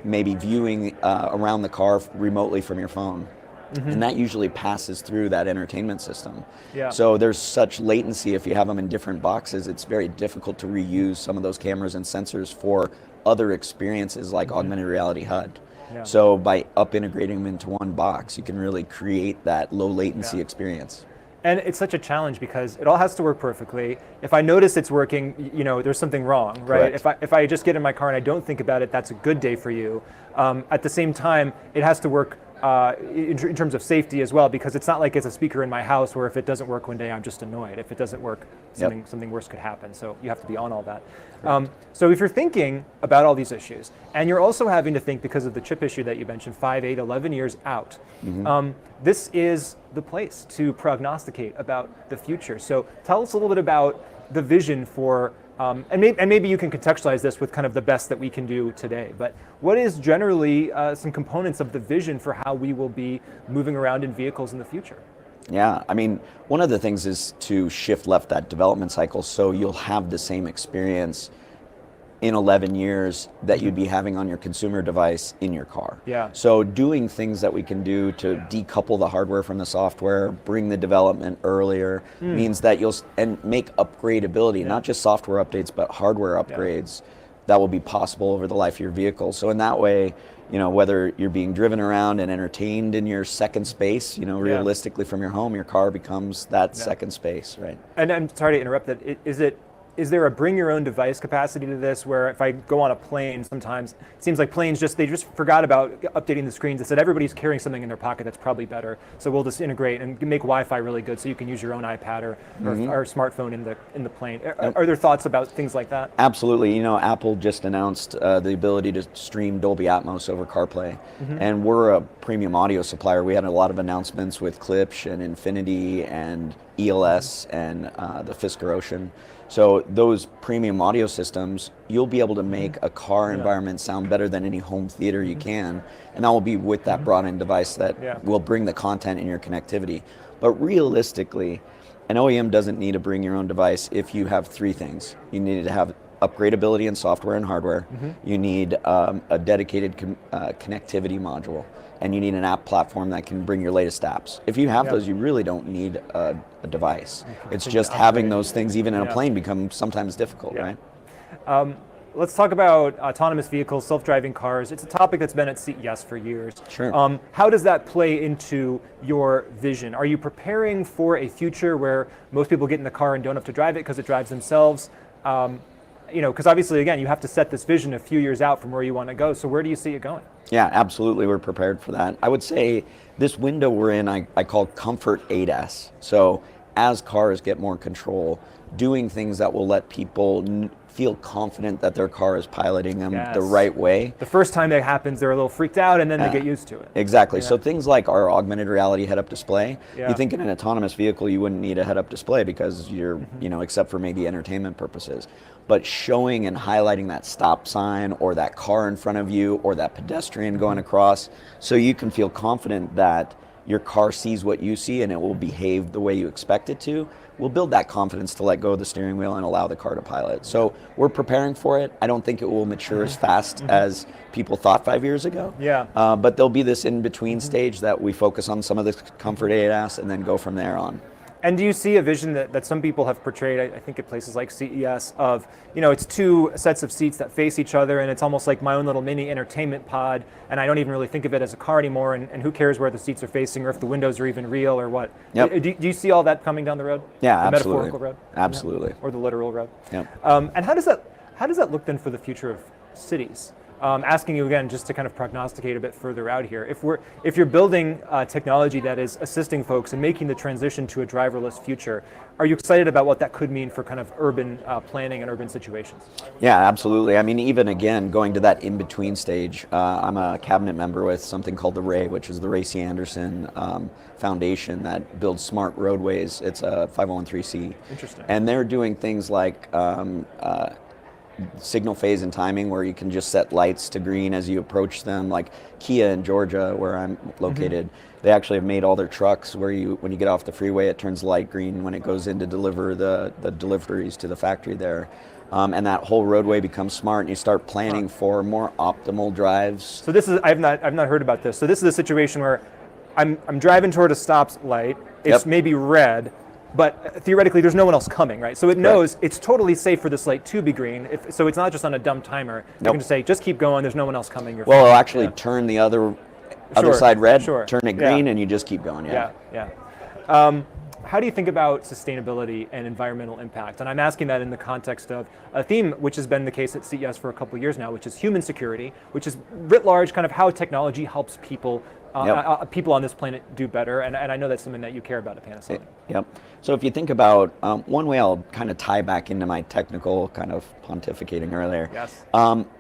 maybe viewing around the car remotely from your phone. And that usually passes through that entertainment system. So there's such latency. If you have them in different boxes, it's very difficult to reuse some of those cameras and sensors for other experiences like augmented reality HUD. So by up integrating them into one box, you can really create that low latency experience. And it's such a challenge because it all has to work perfectly. If I notice it's working, there's something wrong, right? If I just get in my car and I don't think about it, that's a good day for you. At the same time, it has to work in terms of safety as well, because it's not like it's a speaker in my house where if it doesn't work one day, I'm just annoyed. If it doesn't work, something worse could happen. So you have to be on all that. So if you're thinking about all these issues, and you're also having to think because of the chip issue that you mentioned, 5, 8, 11 years out, this is the place to prognosticate about the future. So tell us a little bit about the vision for, and maybe you can contextualize this with kind of the best that we can do today, but what is generally some components of the vision for how we will be moving around in vehicles in the future? Yeah, I mean, one of the things is to shift left that development cycle so you'll have the same experience in 11 years that you'd be having on your consumer device in your car. So doing things that we can do to decouple the hardware from the software, bring the development earlier, means that you'll make upgradability, not just software updates, but hardware upgrades that will be possible over the life of your vehicle. So in that way, whether you're being driven around and entertained in your second space, realistically from your home, your car becomes that second space, right? And I'm sorry to interrupt that. Is there a bring your own device capacity to this where if I go on a plane, sometimes it seems like planes they just forgot about updating the screens. They said everybody's carrying something in their pocket that's probably better. So we'll just integrate and make Wi-Fi really good so you can use your own iPad or smartphone in the plane. Are there thoughts about things like that? Absolutely. Apple just announced the ability to stream Dolby Atmos over CarPlay. And we're a premium audio supplier. We had a lot of announcements with Klipsch and Infinity and ELS and the Fisker Ocean. So those premium audio systems, you'll be able to make a car environment sound better than any home theater you can. And that will be with that brought-in device that will bring the content in your connectivity. But realistically, an OEM doesn't need to bring your own device if you have 3 things. You need to have upgradability in software and hardware. You need a dedicated connectivity module. And you need an app platform that can bring your latest apps. If you have those, you really don't need a device. It's just having those things, even in a plane, becomes sometimes difficult, right? Let's talk about autonomous vehicles, self-driving cars. It's a topic that's been at CES for years. How does that play into your vision? Are you preparing for a future where most people get in the car and don't have to drive it because it drives themselves? Because obviously, again, you have to set this vision a few years out from where you want to go. So where do you see it going? Yeah, absolutely. We're prepared for that. I would say this window we're in, I call comfort ADAS. So as cars get more control, doing things that will let people feel confident that their car is piloting them the right way. The first time that happens, they're a little freaked out, and then they get used to it. Exactly. So things like our augmented reality head-up display, you think in an autonomous vehicle you wouldn't need a head-up display because you're, except for maybe entertainment purposes. But showing and highlighting that stop sign or that car in front of you or that pedestrian going across, so you can feel confident that your car sees what you see and it will behave the way you expect it to, will build that confidence to let go of the steering wheel and allow the car to pilot. So we're preparing for it. I don't think it will mature as fast as people thought 5 years ago. But there'll be this in-between stage that we focus on some of the comfort ADAS and then go from there on. And do you see a vision that some people have portrayed, I think at places like CES, of, it's two sets of seats that face each other, and it's almost like my own little mini entertainment pod, and I don't even really think of it as a car anymore, and who cares where the seats are facing, or if the windows are even real, or what? Yep. Do you see all that coming down the road? Yeah, the absolutely. metaphorical road? Absolutely. Or the literal road? Yep. And how does that look then for the future of cities? Asking you again, just to kind of prognosticate a bit further out here, if you're building technology that is assisting folks and making the transition to a driverless future, are you excited about what that could mean for kind of urban planning and urban situations? Yeah, absolutely. I mean, even again, going to that in-between stage, I'm a cabinet member with something called the RAY, which is the JASMY Anderson Foundation that builds smart roadways. It's a 501(c). Interesting. And they're doing things like signal phase and timing, where you can just set lights to green as you approach them. Like Kia in Georgia, where I'm located, they actually have made all their trucks where when you get off the freeway, it turns light green when it goes in to deliver the deliveries to the factory there. And that whole roadway becomes smart, and you start planning for more optimal drives. So this is, I've not heard about this. So this is a situation where I'm driving toward a stop light. It's maybe red, but theoretically there's no one else coming, right? So it knows it's totally safe for this light to be green. So it's not just on a dumb timer. You can just say, just keep going, there's no one else coming. You're well, fine. it'll actually turn the other side red, turn it green, and you just keep going. How do you think about sustainability and environmental impact? And I'm asking that in the context of a theme which has been the case at CES for a couple of years now, which is human security, which is writ large kind of how technology helps people people on this planet do better, and I know that's something that you care about at Panasonic. Yep. So if you think about one way, I'll kind of tie back into my technical kind of pontificating earlier. Yes.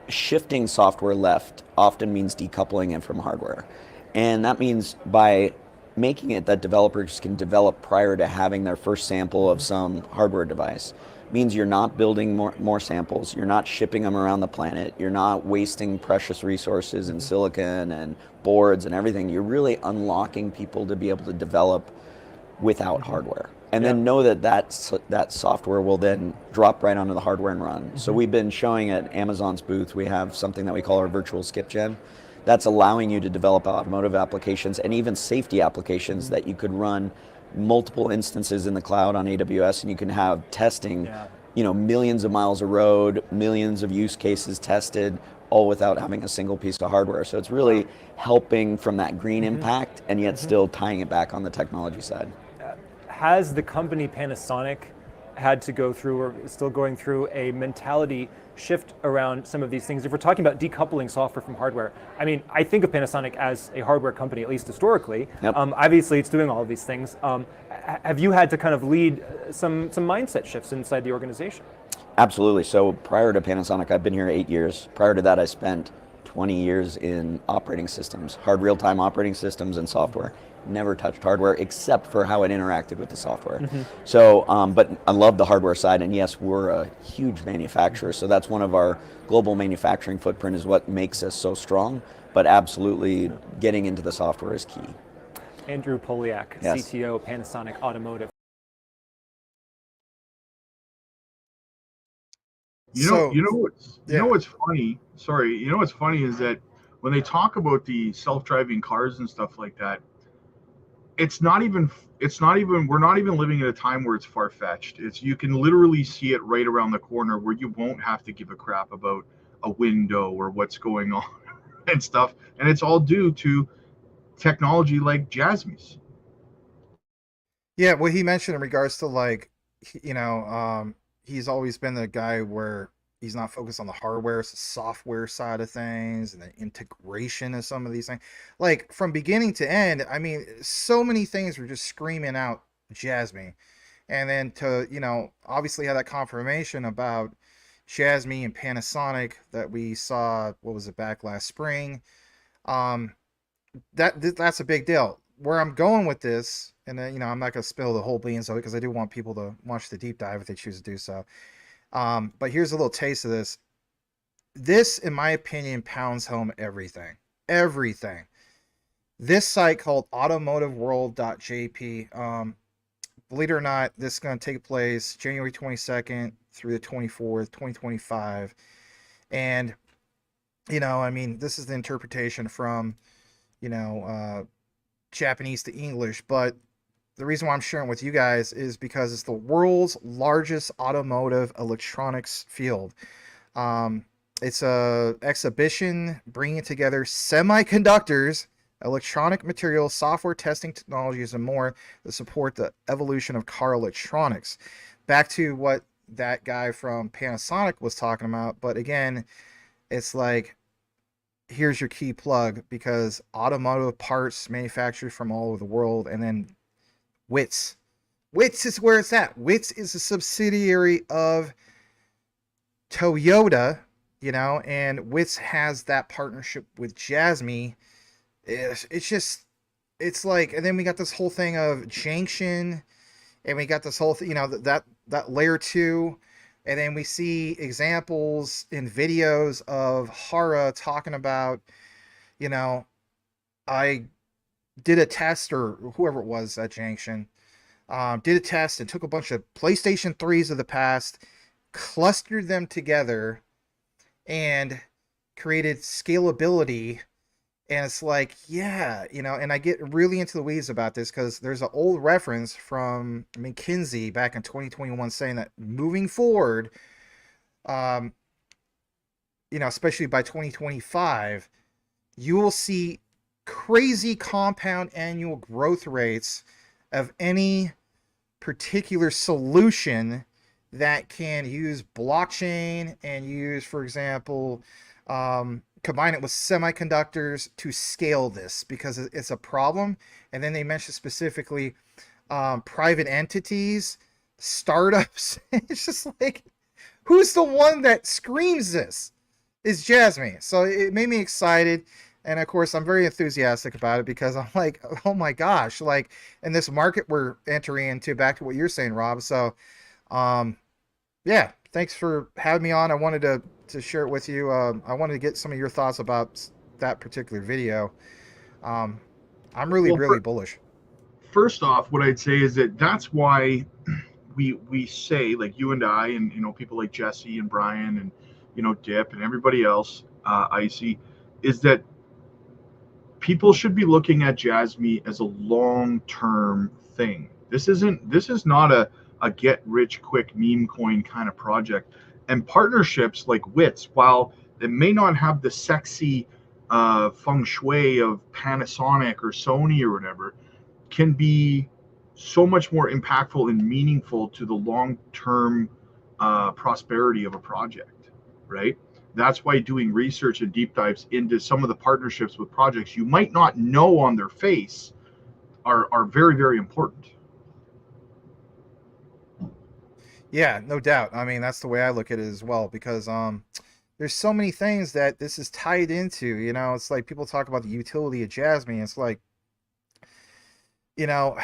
Shifting software left often means decoupling it from hardware, and that means by making it that developers can develop prior to having their first sample of some hardware device. Means you're not building more samples, you're not shipping them around the planet, you're not wasting precious resources in silicon and boards and everything. You're really unlocking people to be able to develop without hardware. And then know that software will then drop right onto the hardware and run. So we've been showing at Amazon's booth, we have something that we call our virtual skip gen. That's allowing you to develop automotive applications and even safety applications that you could run multiple instances in the cloud on AWS, and you can have testing, millions of miles of road, millions of use cases tested, all without having a single piece of hardware. So it's really helping from that green impact, and yet still tying it back on the technology side. Has the company Panasonic had to go through, or is still going through, a mentality shift around some of these things? If we're talking about decoupling software from hardware, I mean, I think of Panasonic as a hardware company, at least historically. Obviously, it's doing all of these things. Have you had to kind of lead some mindset shifts inside the organization? Absolutely. So prior to Panasonic, I've been here 8 years. Prior to that, I spent 20 years in operating systems, hard real-time operating systems and software. Never touched hardware except for how it interacted with the software. So, but I love the hardware side, and yes, we're a huge manufacturer, so that's one of our global manufacturing footprint is what makes us so strong, but absolutely getting into the software is key. Andrew Poliak, CTO, Panasonic Automotive. You know what's funny? Sorry, you know what's funny is that when they talk about the self-driving cars and stuff like that, we're not even living in a time where it's far-fetched. You can literally see it right around the corner, where you won't have to give a crap about a window or what's going on and stuff. And it's all due to technology like JASMY's. Yeah, what he mentioned in regards to he's always been the guy where he's not focused on the hardware, it's the software side of things and the integration of some of these things. Like from beginning to end, I mean, so many things were just screaming out JASMY. And then to, obviously have that confirmation about JASMY and Panasonic that we saw, what was it, back last spring. That's a big deal. Where I'm going with this, and then, I'm not going to spill the whole beans of it because I do want people to watch the deep dive if they choose to do so. But here's a little taste of this. This, in my opinion, pounds home everything. Everything. This site called automotiveworld.jp. Believe it or not, this is going to take place January 22nd through the 24th, 2025. And, this is the interpretation from, Japanese to English, but the reason why I'm sharing with you guys is because it's the world's largest automotive electronics field. Um, it's a exhibition bringing together semiconductors, electronic materials, software testing technologies, and more to support the evolution of car electronics. Back to what that guy from Panasonic was talking about, but again, it's like, here's your key plug, because automotive parts manufactured from all over the world, and then WITS. WITS is where it's at. WITS is a subsidiary of Toyota, you know, and WITS has that partnership with JASMY. It's just, it's like, and then we got this whole thing of Junction, and we got this whole thing, you know, that layer 2, and then we see examples in videos of Hara talking about, you know, I did a test, or whoever it was at Junction, did a test and took a bunch of PlayStation 3s of the past, clustered them together, and created scalability. And it's like, yeah, you know, and I get really into the weeds about this because there's an old reference from McKinsey back in 2021 saying that moving forward, you know, especially by 2025, you will see crazy compound annual growth rates of any particular solution that can use blockchain and use, for example, combine it with semiconductors to scale this, because it's a problem. And then they mentioned specifically private entities, startups. It's just like, who's the one that screams this? Is JASMY. So it made me excited. And of course, I'm very enthusiastic about it because I'm like, oh my gosh, like in this market we're entering into, back to what you're saying, Rob. So, yeah, thanks for having me on. I wanted to share it with you. I wanted to get some of your thoughts about that particular video. I'm really bullish. First off, what I'd say is that that's why we say, like you and I, and you know, people like Jesse and Brian and, you know, Dip and everybody else, Icy, is that people should be looking at JASMY as a long-term thing. This is not a get rich quick meme coin kind of project. And partnerships like WITS, while they may not have the sexy feng shui of Panasonic or Sony or whatever, can be so much more impactful and meaningful to the long-term prosperity of a project, right? That's why doing research and deep dives into some of the partnerships with projects you might not know on their face are very, very important. Yeah, no doubt. I mean, that's the way I look at it as well, because there's so many things that this is tied into. You know, it's like people talk about the utility of JASMY. It's like, you know,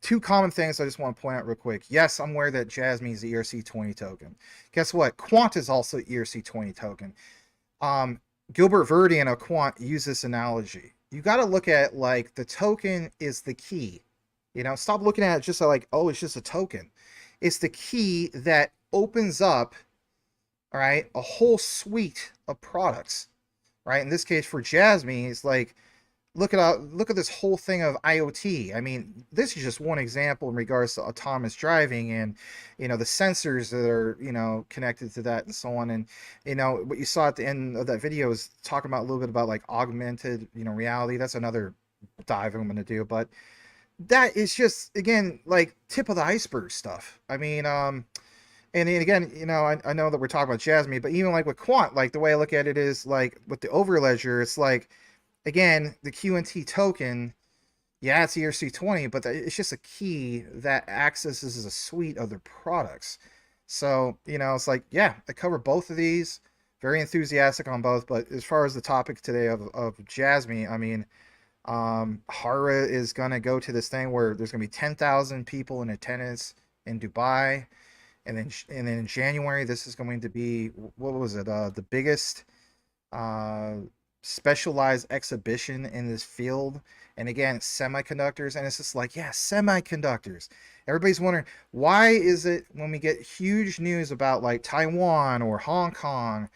two common things I just want to point out real quick. Yes, I'm aware that JASMY is the ERC20 token. Guess what? Quant is also ERC20 token. Gilbert Verdi and a Quant use this analogy. You got to look at, like, the token is the key. You know, stop looking at it just like, oh, it's just a token. It's the key that opens up, all right, a whole suite of products, right? In this case, for JASMY, it's like, look at this whole thing of IoT. I mean, this is just one example in regards to autonomous driving and, you know, the sensors that are, you know, connected to that and so on. And, you know, what you saw at the end of that video is talking about a little bit about like augmented, you know, reality. That's another dive I'm going to do, but that is just, again, like tip of the iceberg stuff. I mean, and again, you know, I know that we're talking about JASMY, but even like with Quant, like the way I look at it is like with the Overledger, it's like, again, the QNT token, yeah, it's ERC20, but it's just a key that accesses a suite of their products. So, you know, it's like, yeah, I cover both of these. Very enthusiastic on both. But as far as the topic today of JASMY, I mean, Hara is going to go to this thing where there's going to be 10,000 people in attendance in Dubai. And then in January, this is going to be, what was it, the biggest specialized exhibition in this field. And again, semiconductors. And it's just like, yeah, semiconductors. Everybody's wondering, why is it when we get huge news about like Taiwan or Hong Kong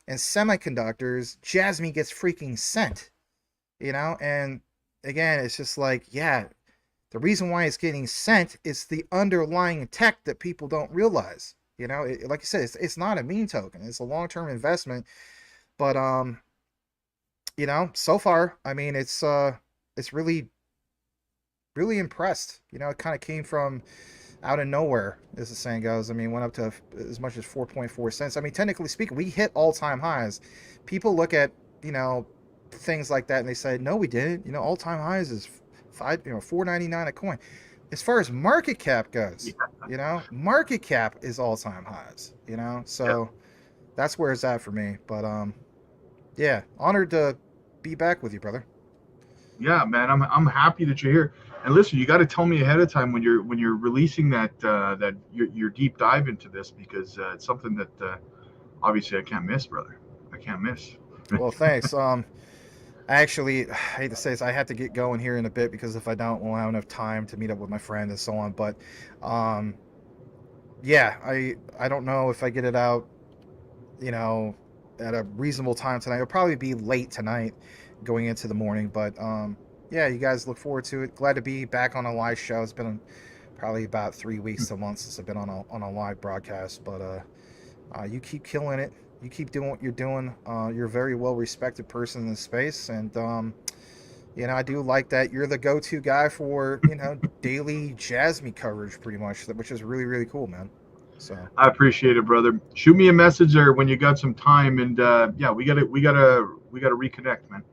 and semiconductors, JASMY gets freaking sent, you know? And again, it's just like, yeah, The reason why it's getting sent is the underlying tech that people don't realize. You know, like you said, it's not a meme token. It's a long-term investment. But you know, so far, I mean, it's really really impressed. You know, it kind of came from out of nowhere, as the saying goes. I mean, went up to as much as 4.4 cents. I mean, technically speaking, we hit all-time highs. People look at, you know, things like that and they say, no, we didn't. You know, all-time highs is $4.99 a coin. As far as market cap goes, you know, market cap is all-time highs, you know, so that's where it's at for me. But yeah, honored to be back with you, brother. Yeah, man, I'm happy that you're here. And listen, you got to tell me ahead of time when you're releasing that your deep dive into this, because it's something that obviously I can't miss, brother. I can't miss. Well, thanks. Actually, I hate to say this, I have to get going here in a bit because if I don't, won't have enough time to meet up with my friend and so on. But yeah, I don't know if I get it out, you know, at a reasonable time tonight. It'll probably be late tonight, going into the morning. But yeah, you guys look forward to it. Glad to be back on a live show. It's been probably about 3 weeks to a month since I've been on a live broadcast. But you keep killing it. You keep doing what you're doing. You're a very well respected person in the space, and you know, I do like that you're the go-to guy for, you know, daily JASMY coverage, pretty much, which is really really cool, man. So I appreciate it, brother. Shoot me a message there when you got some time, and yeah, we gotta reconnect, man.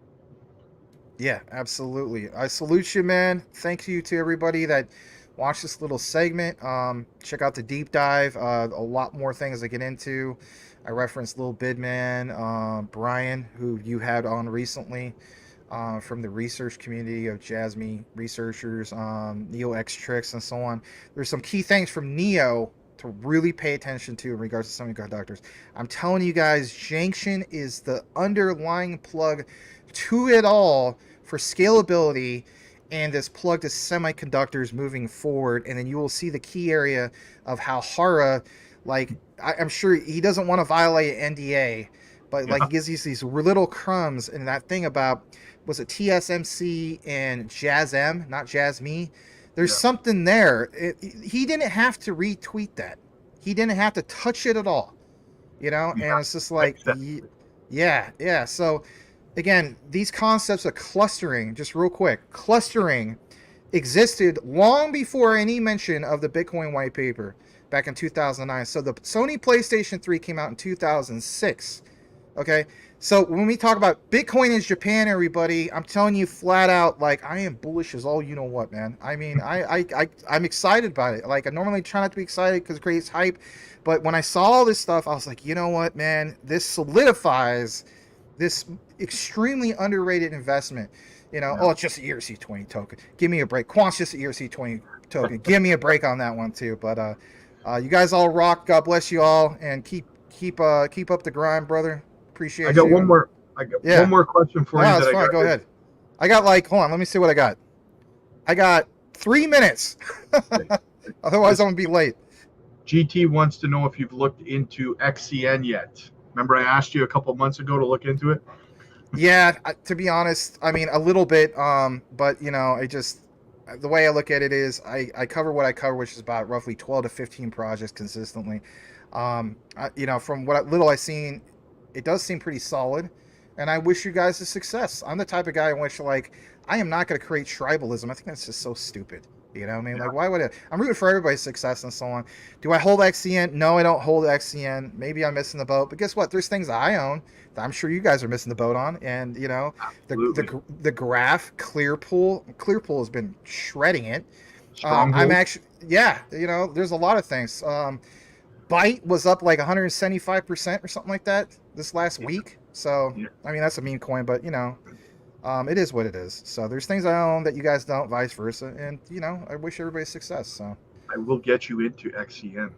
yeah, absolutely. I salute you, man. Thank you to everybody that watched this little segment. Check out the deep dive. A lot more things I get into. I referenced Lil Bidman, Brian, who you had on recently, from the research community of JASMY researchers, Neo X Tricks, and so on. There's some key things from Neo to really pay attention to in regards to semiconductors. I'm telling you guys, Junction is the underlying plug to it all for scalability, and this plug to semiconductors moving forward. And then you will see the key area of how Hara, like, I'm sure he doesn't want to violate NDA, but like he gives you these little crumbs. And that thing about, was it TSMC and JASM, not JASMY? There's something there. He didn't have to retweet that. He didn't have to touch it at all, you know? And it's just like, yeah. So again, these concepts of clustering, just real quick, clustering existed long before any mention of the Bitcoin white paper back in 2009. So the Sony PlayStation 3 came out in 2006. Okay, so when we talk about Bitcoin is Japan, everybody, I'm telling you flat out, like, I am bullish as all you know what, man. I mean, I'm excited about it. Like, I normally try not to be excited because it creates hype, but when I saw all this stuff, I was like, you know what, man, this solidifies this extremely underrated investment. You know, oh, it's just an ERC20 token. Give me a break. Quant's just an ERC20 token. Give me a break on that one too. But you guys all rock. God bless you all, and keep up the grind, brother. Appreciate it. I got one more question for you. That's fine. Go ahead. I got hold on. Let me see what I got. I got 3 minutes. Otherwise, I'm gonna be late. GT wants to know if you've looked into XCN yet. Remember, I asked you a couple months ago to look into it. Yeah, to be honest, I mean a little bit. But you know, the way I look at it is I cover what I cover, which is about roughly 12 to 15 projects consistently. You know, from what little I've seen, it does seem pretty solid, and I wish you guys the success. I'm the type of guy in which, like, I am not going to create tribalism. I think that's just so stupid. You know what I mean? Like, why would I'm rooting for everybody's success and so on. Do I hold XCN? No, I don't hold XCN. Maybe I'm missing the boat, but guess what? There's things I own that I'm sure you guys are missing the boat on. And you know, the graph Clearpool has been shredding it. I'm actually, you know, there's a lot of things. Byte was up like 175% or something like that this last week. So I mean, that's a meme coin, but you know, it is what it is. So there's things I own that you guys don't, vice versa. And you know, I wish everybody success. So I will get you into XCN.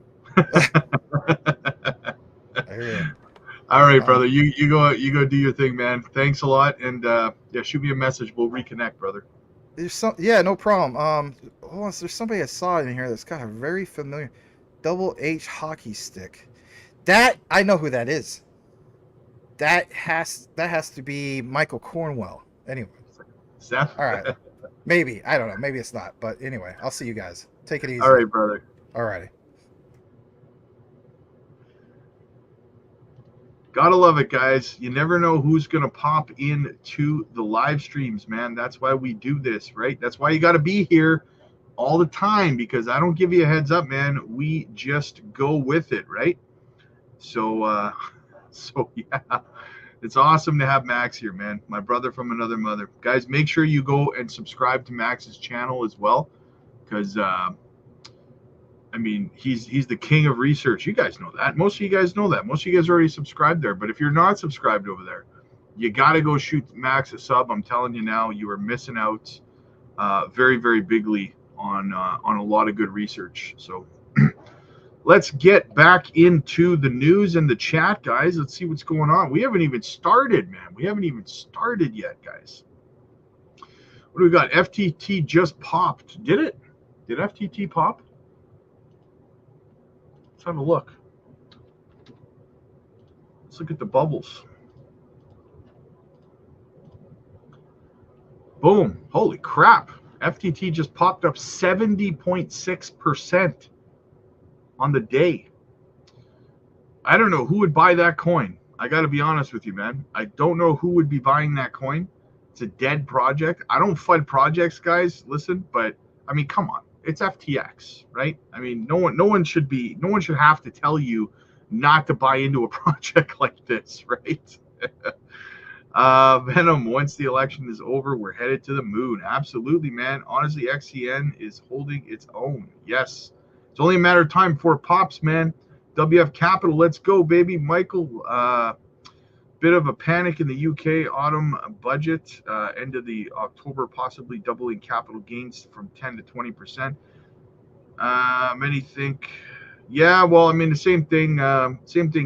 All right, brother. You go do your thing, man. Thanks a lot, and yeah, shoot me a message. We'll reconnect, brother. There's no problem. Hold on, there's somebody I saw in here that's got a very familiar double H hockey stick. That I know who that is. That has to be Michael Cornwell. Anyway. Seth? All right. Maybe. I don't know. Maybe it's not. But anyway, I'll see you guys. Take it easy. All right, brother. Alrighty. Gotta love it, guys. You never know who's gonna pop into the live streams, man. That's why we do this, right? That's why you gotta be here all the time, because I don't give you a heads up, man. We just go with it, right? So so yeah, it's awesome to have Max here, man. My brother from another mother. Guys, make sure you go and subscribe to Max's channel as well, because I mean, he's the king of research. You guys know that. Most of you guys know that. Most of you guys already subscribed there. But if you're not subscribed over there, you got to go shoot Max a sub. I'm telling you now, you are missing out very, very bigly on a lot of good research. So let's get back into the news and the chat, guys. Let's see what's going on. We haven't even started, man. We haven't even started yet, guys. What do we got? FTT just popped. Did it? Did FTT pop? Have a look. Let's look at the bubbles. Boom. Holy crap. FTT just popped up 70.6% on the day. I don't know who would buy that coin. I got to be honest with you, man. I don't know who would be buying that coin. It's a dead project. I don't FUD projects, guys. Listen, but I mean, come on. It's FTX, right? I mean, no one should have to tell you not to buy into a project like this, right? Venom, once the election is over, we're headed to the moon. Absolutely, man. Honestly, XCN is holding its own. Yes. It's only a matter of time before it pops, man. WF Capital, let's go, baby. Michael, bit of a panic in the UK autumn budget, end of the October, possibly doubling capital gains from 10 to 20%. Many think, yeah, well, I mean, the same thing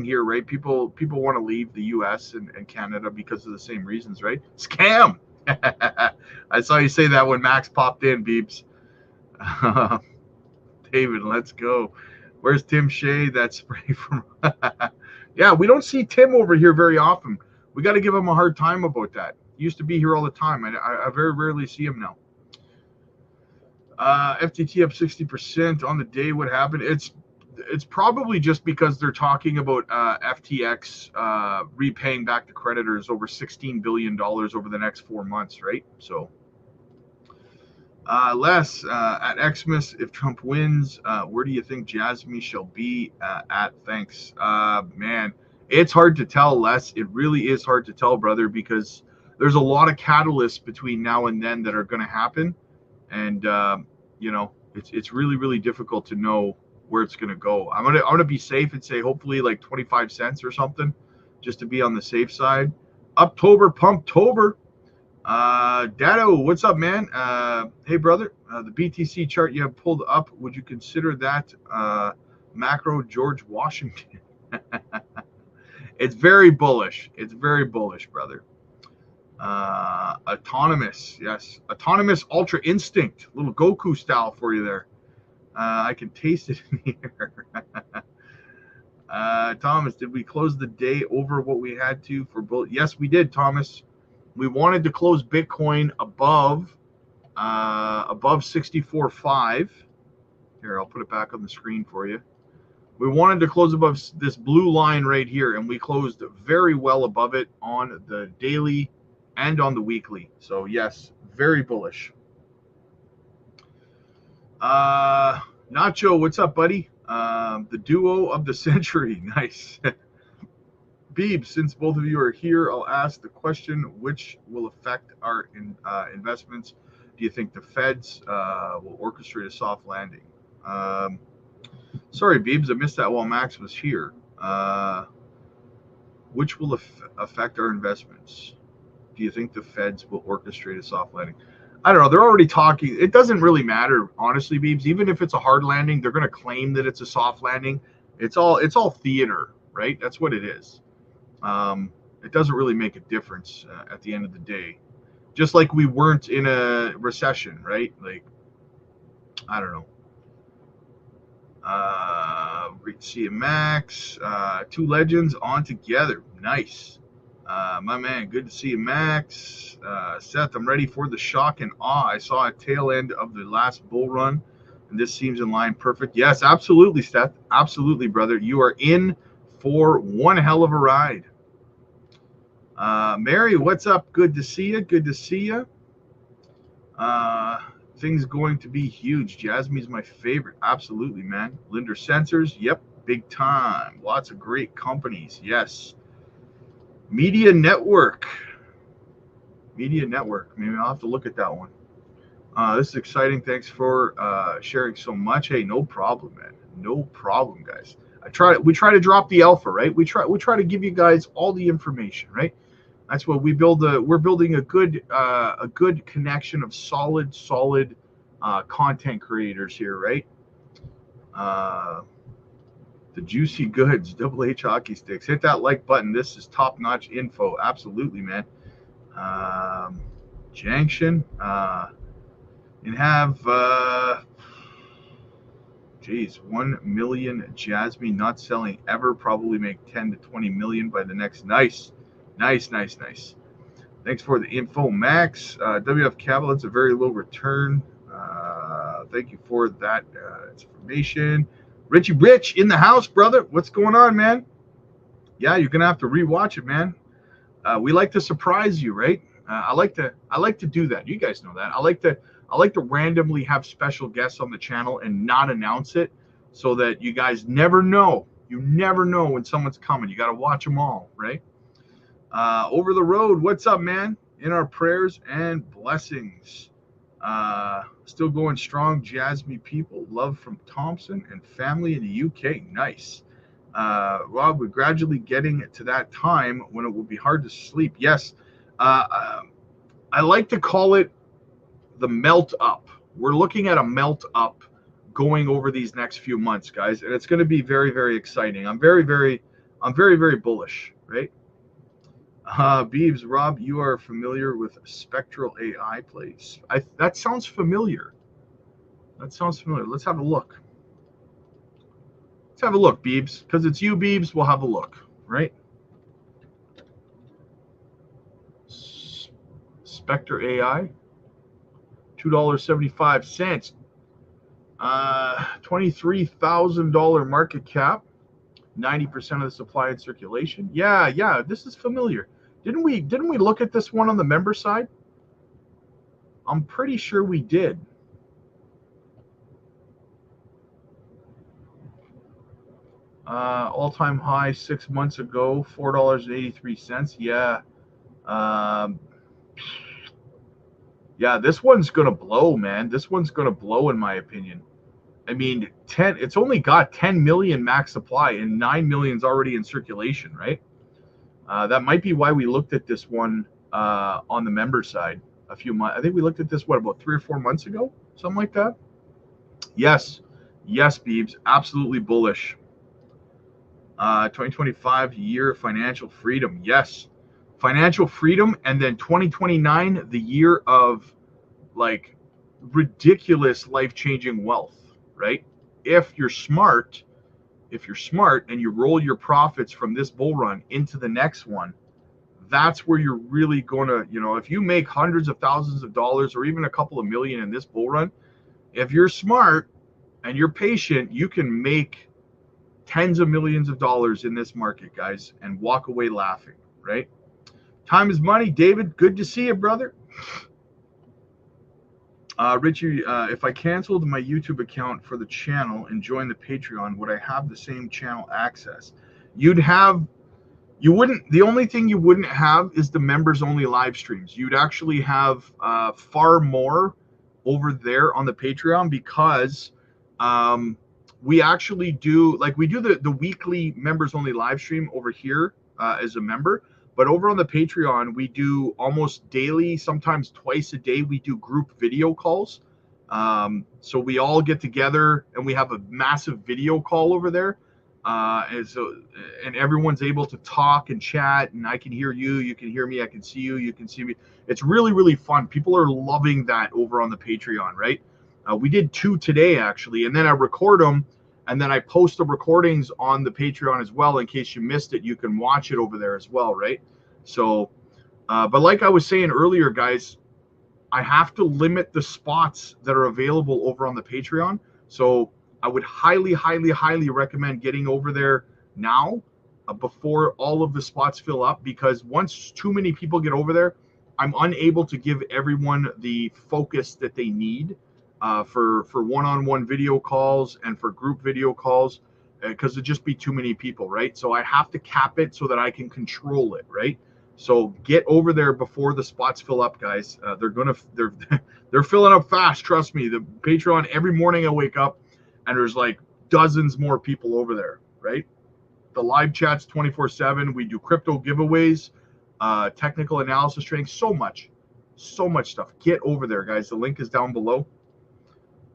here, right? People want to leave the US and Canada because of the same reasons, right? Scam. I saw you say that when Max popped in, Beeps. David, let's go. Where's Tim Shea? That spray from yeah, we don't see Tim over here very often. We got to give him a hard time about that. He used to be here all the time. I very rarely see him now. FTT up 60% on the day. What happened? It's probably just because they're talking about FTX repaying back to creditors over $16 billion over the next 4 months, right? So Les, at Xmas, if Trump wins, where do you think JASMY shall be at? Thanks. Man, it's hard to tell, Les. It really is hard to tell, brother, because there's a lot of catalysts between now and then that are going to happen. And, you know, it's really, really difficult to know where it's going to go. I'm gonna be safe and say hopefully like 25 cents or something, just to be on the safe side. Uptober, Pumptober. Dado, what's up, man? Hey, brother. The BTC chart you have pulled up, would you consider that macro George Washington? It's very bullish. It's very bullish, brother. Autonomous, yes. Autonomous Ultra Instinct. Little Goku style for you there. I can taste it in the air. Thomas, did we close the day over what we had to for bullish? Yes, we did, Thomas. We wanted to close Bitcoin above 64.5. Here, I'll put it back on the screen for you. We wanted to close above this blue line right here, and we closed very well above it on the daily and on the weekly. So yes, very bullish. Nacho, what's up, buddy? The duo of the century. Nice. Beeb, since both of you are here, I'll ask the question, which will affect our investments? Do you think the feds will orchestrate a soft landing? Sorry, Beebs, I missed that while Max was here. Which will affect our investments? Do you think the feds will orchestrate a soft landing? I don't know. They're already talking. It doesn't really matter, honestly, Beebs. Even if it's a hard landing, they're going to claim that it's a soft landing. It's all theater, right? That's what it is. It doesn't really make a difference at the end of the day. Just like we weren't in a recession, right? Like, I don't know. Great to see you, Max. Two legends on together. Nice. My man, good to see you, Max. Seth, I'm ready for the shock and awe. I saw a tail end of the last bull run, and this seems in line perfect. Yes, absolutely, Seth. Absolutely, brother. You are in for one hell of a ride. Mary, what's up? Good to see you. Good to see you. Things going to be huge. Jasmy's my favorite. Absolutely, man. Linder Sensors. Yep, big time. Lots of great companies. Yes. Media Network. Maybe I'll have to look at that one. This is exciting. Thanks for sharing so much. Hey, no problem, man. No problem, guys. We try to drop the alpha, right? We try to give you guys all the information, right? That's what we build. We're building a good connection of solid content creators here, right? The juicy goods, Double H hockey sticks. Hit that like button. This is top-notch info. Absolutely, man. Junction. And have 1 million Jasmy not selling ever. Probably make 10 to 20 million by the next. Nice. Thanks for the info, Max. WF Capital, it's a very low return. Thank you for that information. Richie Rich in the house, brother. What's going on, man? Yeah, you're gonna have to rewatch it, man. We like to surprise you, right? I like to do that. You guys know that. I like to randomly have special guests on the channel and not announce it, so that you guys never know. You never know when someone's coming. You got to watch them all, right? Over the road, what's up, man? In our prayers and blessings. Still going strong, Jasmy people. Love from Thompson and family in the UK. Nice. Rob, we're gradually getting to that time when it will be hard to sleep. Yes. I like to call it the melt up. We're looking at a melt up going over these next few months, guys, and it's going to be very, very exciting. I'm very, very bullish, right? Beebs, Rob, you are familiar with Spectral AI plays. That sounds familiar. Let's have a look. Beebs, because it's you, Beebs. We'll have a look, right? Spectre AI, $2.75. $23,000 market cap, 90% of the supply in circulation. Yeah, this is familiar. Didn't we look at this one on the member side? I'm pretty sure we did. All-time high 6 months ago, $4.83. Yeah. Yeah, this one's gonna blow, man. This one's gonna blow, in my opinion. I mean, it's only got 10 million max supply and 9 million's already in circulation, right? That might be why we looked at this one on the member side a few months. I think we looked at this, about 3 or 4 months ago, something like that. Yes, Beebs, absolutely bullish. 2025 year of financial freedom. Yes, financial freedom, and then 2029, the year of like ridiculous life-changing wealth, right? If you're smart and you roll your profits from this bull run into the next one, that's where you're really gonna, if you make hundreds of thousands of dollars or even a couple of million in this bull run, if you're smart and you're patient, you can make tens of millions of dollars in this market, guys, and walk away laughing, right? Time is money. David, good to see you, brother. Richie, if I canceled my YouTube account for the channel and joined the Patreon, would I have the same channel access? You wouldn't. The only thing you wouldn't have is the members only live streams. You'd actually have far more over there on the Patreon, because we actually do, we do the weekly members only live stream over here as a member. But over on the Patreon, we do almost daily, sometimes twice a day, we do group video calls. So we all get together and we have a massive video call over there. And everyone's able to talk and chat, and I can hear you, you can hear me, I can see you, you can see me. It's really, really fun. People are loving that over on the Patreon, right? We did 2 today, actually, and then I record them. And then I post the recordings on the Patreon as well. In case you missed it, you can watch it over there as well, right? So, but like I was saying earlier, guys, I have to limit the spots that are available over on the Patreon. So I would highly, highly, highly recommend getting over there now before all of the spots fill up, because once too many people get over there, I'm unable to give everyone the focus that they need for one-on-one video calls and for group video calls, because it'd just be too many people, right? So I have to cap it so that I can control it, right? So get over there before the spots fill up, guys. They're filling up fast. Trust me. The Patreon, every morning I wake up and there's like dozens more people over there, right? The live chats 24/7. We do crypto giveaways, technical analysis training, so much stuff. Get over there, guys. The link is down below.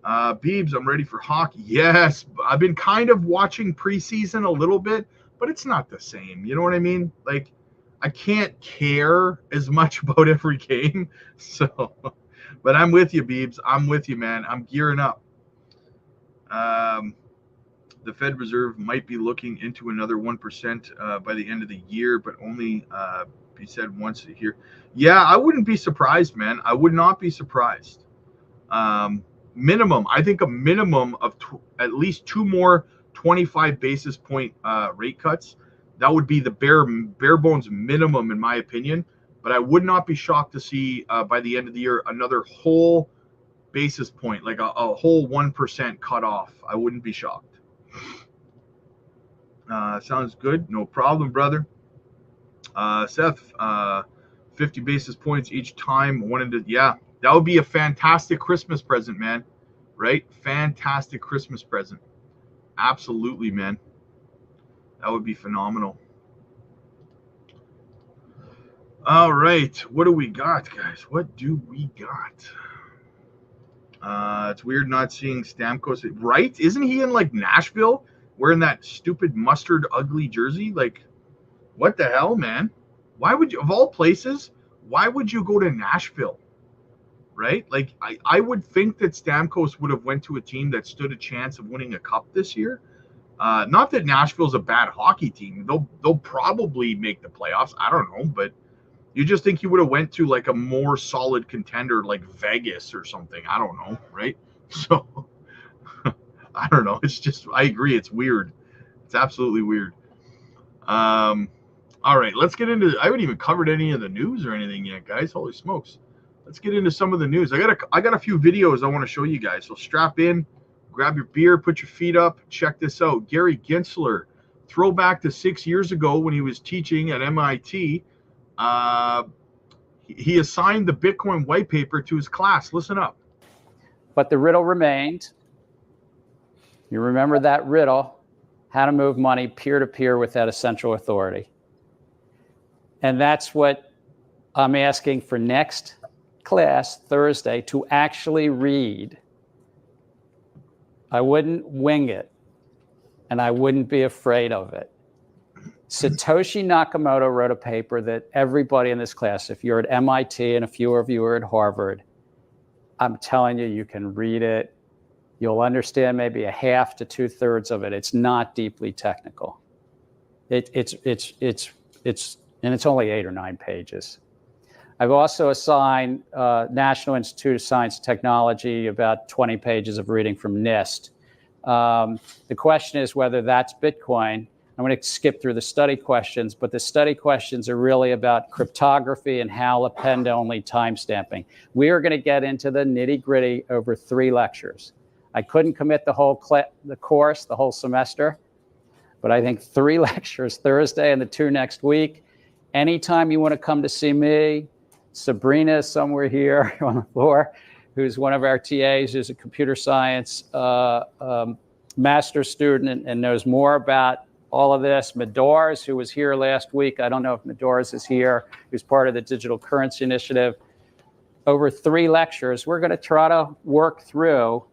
Beebs, I'm ready for hockey. Yes, I've been kind of watching preseason a little bit, but it's not the same. You know what I mean? Like, I can't care as much about every game. So, but I'm with you, Beebs. I'm with you, man. I'm gearing up. The Fed Reserve might be looking into another 1% by the end of the year, but only be said once a year. Yeah, I wouldn't be surprised, man. I would not be surprised. Minimum, I think a minimum of at least 2 more 25 basis point rate cuts. That would be the bare bones minimum, in my opinion. But I would not be shocked to see by the end of the year another whole basis point, like a whole 1% cut off. I wouldn't be shocked. Sounds good. No problem, brother. Seth, 50 basis points each time. Yeah, that would be a fantastic Christmas present, man. Right? Fantastic Christmas present. Absolutely, man. That would be phenomenal. All right. What do we got, guys? What do we got? It's weird not seeing Stamkos. Right? Isn't he in, like, Nashville wearing that stupid mustard ugly jersey? Like, what the hell, man? Why would you, of all places, why would you go to Nashville? Right? Like, I would think that Stamkos would have went to a team that stood a chance of winning a cup this year. Not that Nashville's a bad hockey team. They'll probably make the playoffs. I don't know, but you just think he would have went to like a more solid contender like Vegas or something. I don't know, right? So I don't know. It's just, I agree. It's weird. It's absolutely weird. All right, let's get into, I haven't even covered any of the news or anything yet, guys. Holy smokes. Let's get into some of the news. I got a few videos I want to show you guys. So strap in, grab your beer, put your feet up. Check this out. Gary Gensler, throwback to 6 years ago when he was teaching at MIT. He assigned the Bitcoin white paper to his class. Listen up. But the riddle remained. You remember that riddle, how to move money peer-to-peer without a central authority. And that's what I'm asking for next class, Thursday, to actually read. I wouldn't wing it, and I wouldn't be afraid of it. Satoshi Nakamoto wrote a paper that everybody in this class, if you're at MIT and a few of you are at Harvard, I'm telling you, you can read it. You'll understand maybe a half to 2/3 of it. It's not deeply technical. It's only 8 or 9 pages. I've also assigned National Institute of Science and Technology about 20 pages of reading from NIST. The question is whether that's Bitcoin. I'm going to skip through the study questions, but the study questions are really about cryptography and HAL append-only timestamping. We are going to get into the nitty-gritty over 3 lectures. I couldn't commit the whole course, the whole semester, but I think 3 lectures Thursday and the 2 next week. Anytime you want to come to see me, Sabrina is somewhere here on the floor, who's one of our TAs, who's a computer science master's student and knows more about all of this. Medors, who was here last week. I don't know if Medors is here, who's part of the Digital Currency Initiative. Over 3 lectures, we're going to try to work through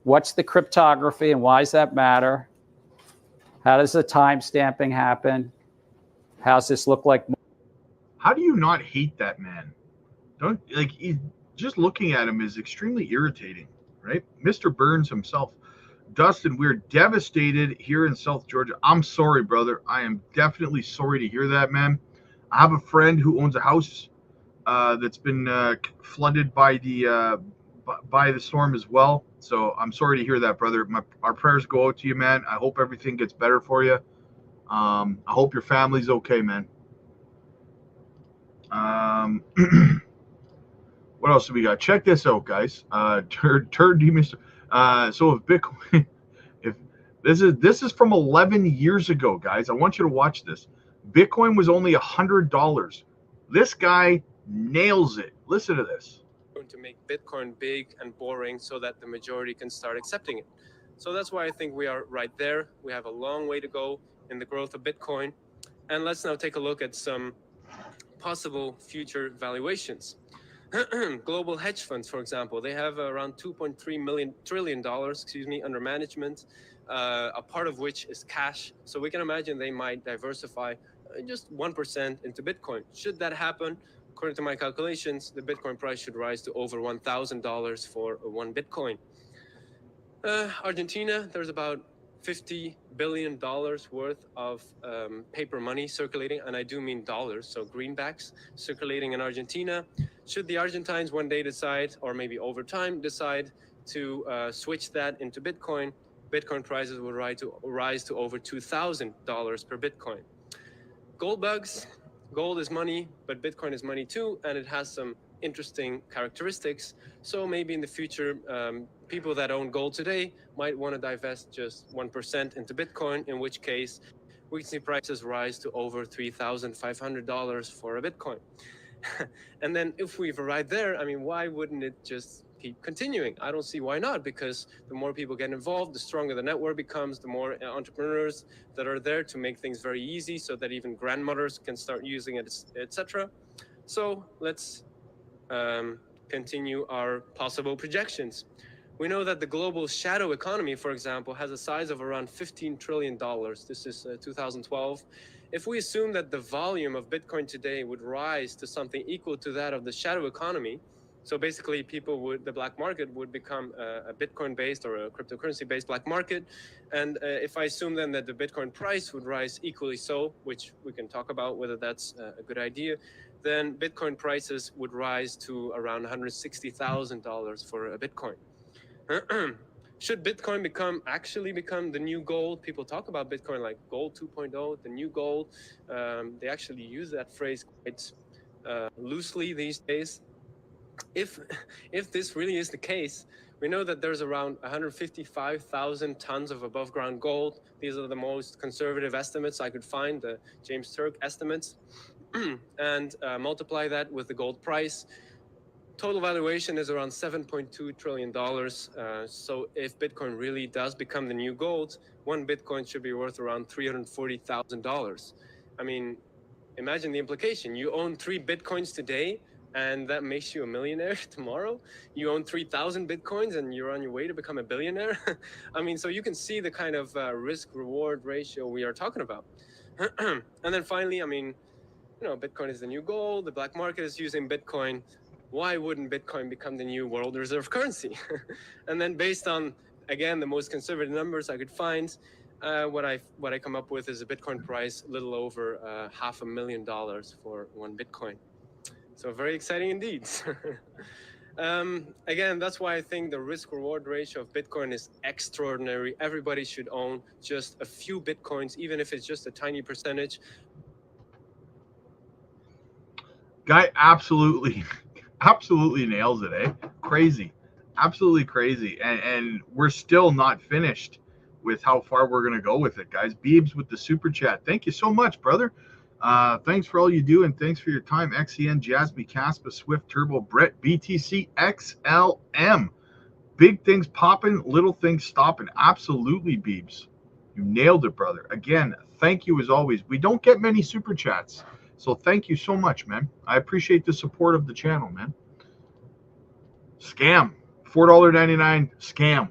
what's the cryptography and why does that matter? How does the time stamping happen? How's this look like? How do you not hate that man? Don't, like, just looking at him is extremely irritating, right? Mr. Burns himself. Dustin, we're devastated here in South Georgia. I'm sorry, brother. I am definitely sorry to hear that, man. I have a friend who owns a house that's been flooded by the storm as well. So I'm sorry to hear that, brother. Our prayers go out to you, man. I hope everything gets better for you. I hope your family's okay, man. What else do we got? Check this out, guys. Turd demons. So if Bitcoin, if this is from 11 years ago, guys. I want you to watch this. Bitcoin was only $100. This guy nails it. Listen to this. To make Bitcoin big and boring so that the majority can start accepting it. So that's why I think we are right there. We have a long way to go in the growth of Bitcoin. And let's now take a look at some possible future valuations. Global hedge funds, for example, they have around $2.3 trillion, under management, a part of which is cash. So we can imagine they might diversify just 1% into Bitcoin. Should that happen, according to my calculations, the Bitcoin price should rise to over $1,000 for one Bitcoin. Argentina, there's about $50 billion worth of paper money circulating, and I do mean dollars, so greenbacks circulating in Argentina. Should the Argentines one day decide, or maybe over time decide to switch that into Bitcoin, Bitcoin prices will rise to over $2,000 per Bitcoin. Gold bugs. Gold is money, but Bitcoin is money too, and it has some interesting characteristics. So maybe in the future, people that own gold today might want to divest just 1% into Bitcoin, in which case we can see prices rise to over $3,500 for a Bitcoin. And then if we've arrived there, I mean, why wouldn't it just keep continuing? I don't see why not, because the more people get involved, the stronger the network becomes, the more entrepreneurs that are there to make things very easy so that even grandmothers can start using it, etc. So let's continue our possible projections. We know that the global shadow economy, for example, has a size of around $15 trillion. This is 2012. If we assume that the volume of Bitcoin today would rise to something equal to that of the shadow economy, so basically the black market would become a Bitcoin-based or a cryptocurrency-based black market. And if I assume then that the Bitcoin price would rise equally so, which we can talk about whether that's a good idea, then Bitcoin prices would rise to around $160,000 for a Bitcoin. Should Bitcoin actually become the new gold? People talk about Bitcoin like gold 2.0, the new gold. They actually use that phrase quite loosely these days. If this really is the case, we know that there's around 155,000 tons of above ground gold. These are the most conservative estimates I could find, the James Turk estimates, and multiply that with the gold price. Total valuation is around $7.2 trillion. So if Bitcoin really does become the new gold, one Bitcoin should be worth around $340,000. I mean, imagine the implication. You own 3 Bitcoins today, and that makes you a millionaire tomorrow. You own 3,000 Bitcoins and you're on your way to become a billionaire. I mean, so you can see the kind of risk-reward ratio we are talking about. And then finally, I mean, you know, Bitcoin is the new gold. The black market is using Bitcoin. Why wouldn't Bitcoin become the new world reserve currency? And then based on, again, the most conservative numbers I could find, what I come up with is a Bitcoin price a little over $500,000 for one Bitcoin. So very exciting indeed. Again, that's why I think the risk-reward ratio of Bitcoin is extraordinary. Everybody should own just a few Bitcoins, even if it's just a tiny percentage. Guy absolutely nails it, eh? Crazy. Absolutely crazy. And we're still not finished with how far we're going to go with it, guys. Beebs with the super chat. Thank you so much, brother. Thanks for all you do, and thanks for your time. XEN, JASMY, KASPA, Swift, Turbo, Brett, BTC, XLM. Big things popping, little things stopping. Absolutely, Beebs. You nailed it, brother. Again, thank you as always. We don't get many super chats, so thank you so much, man. I appreciate the support of the channel, man. Scam. $4.99 scam.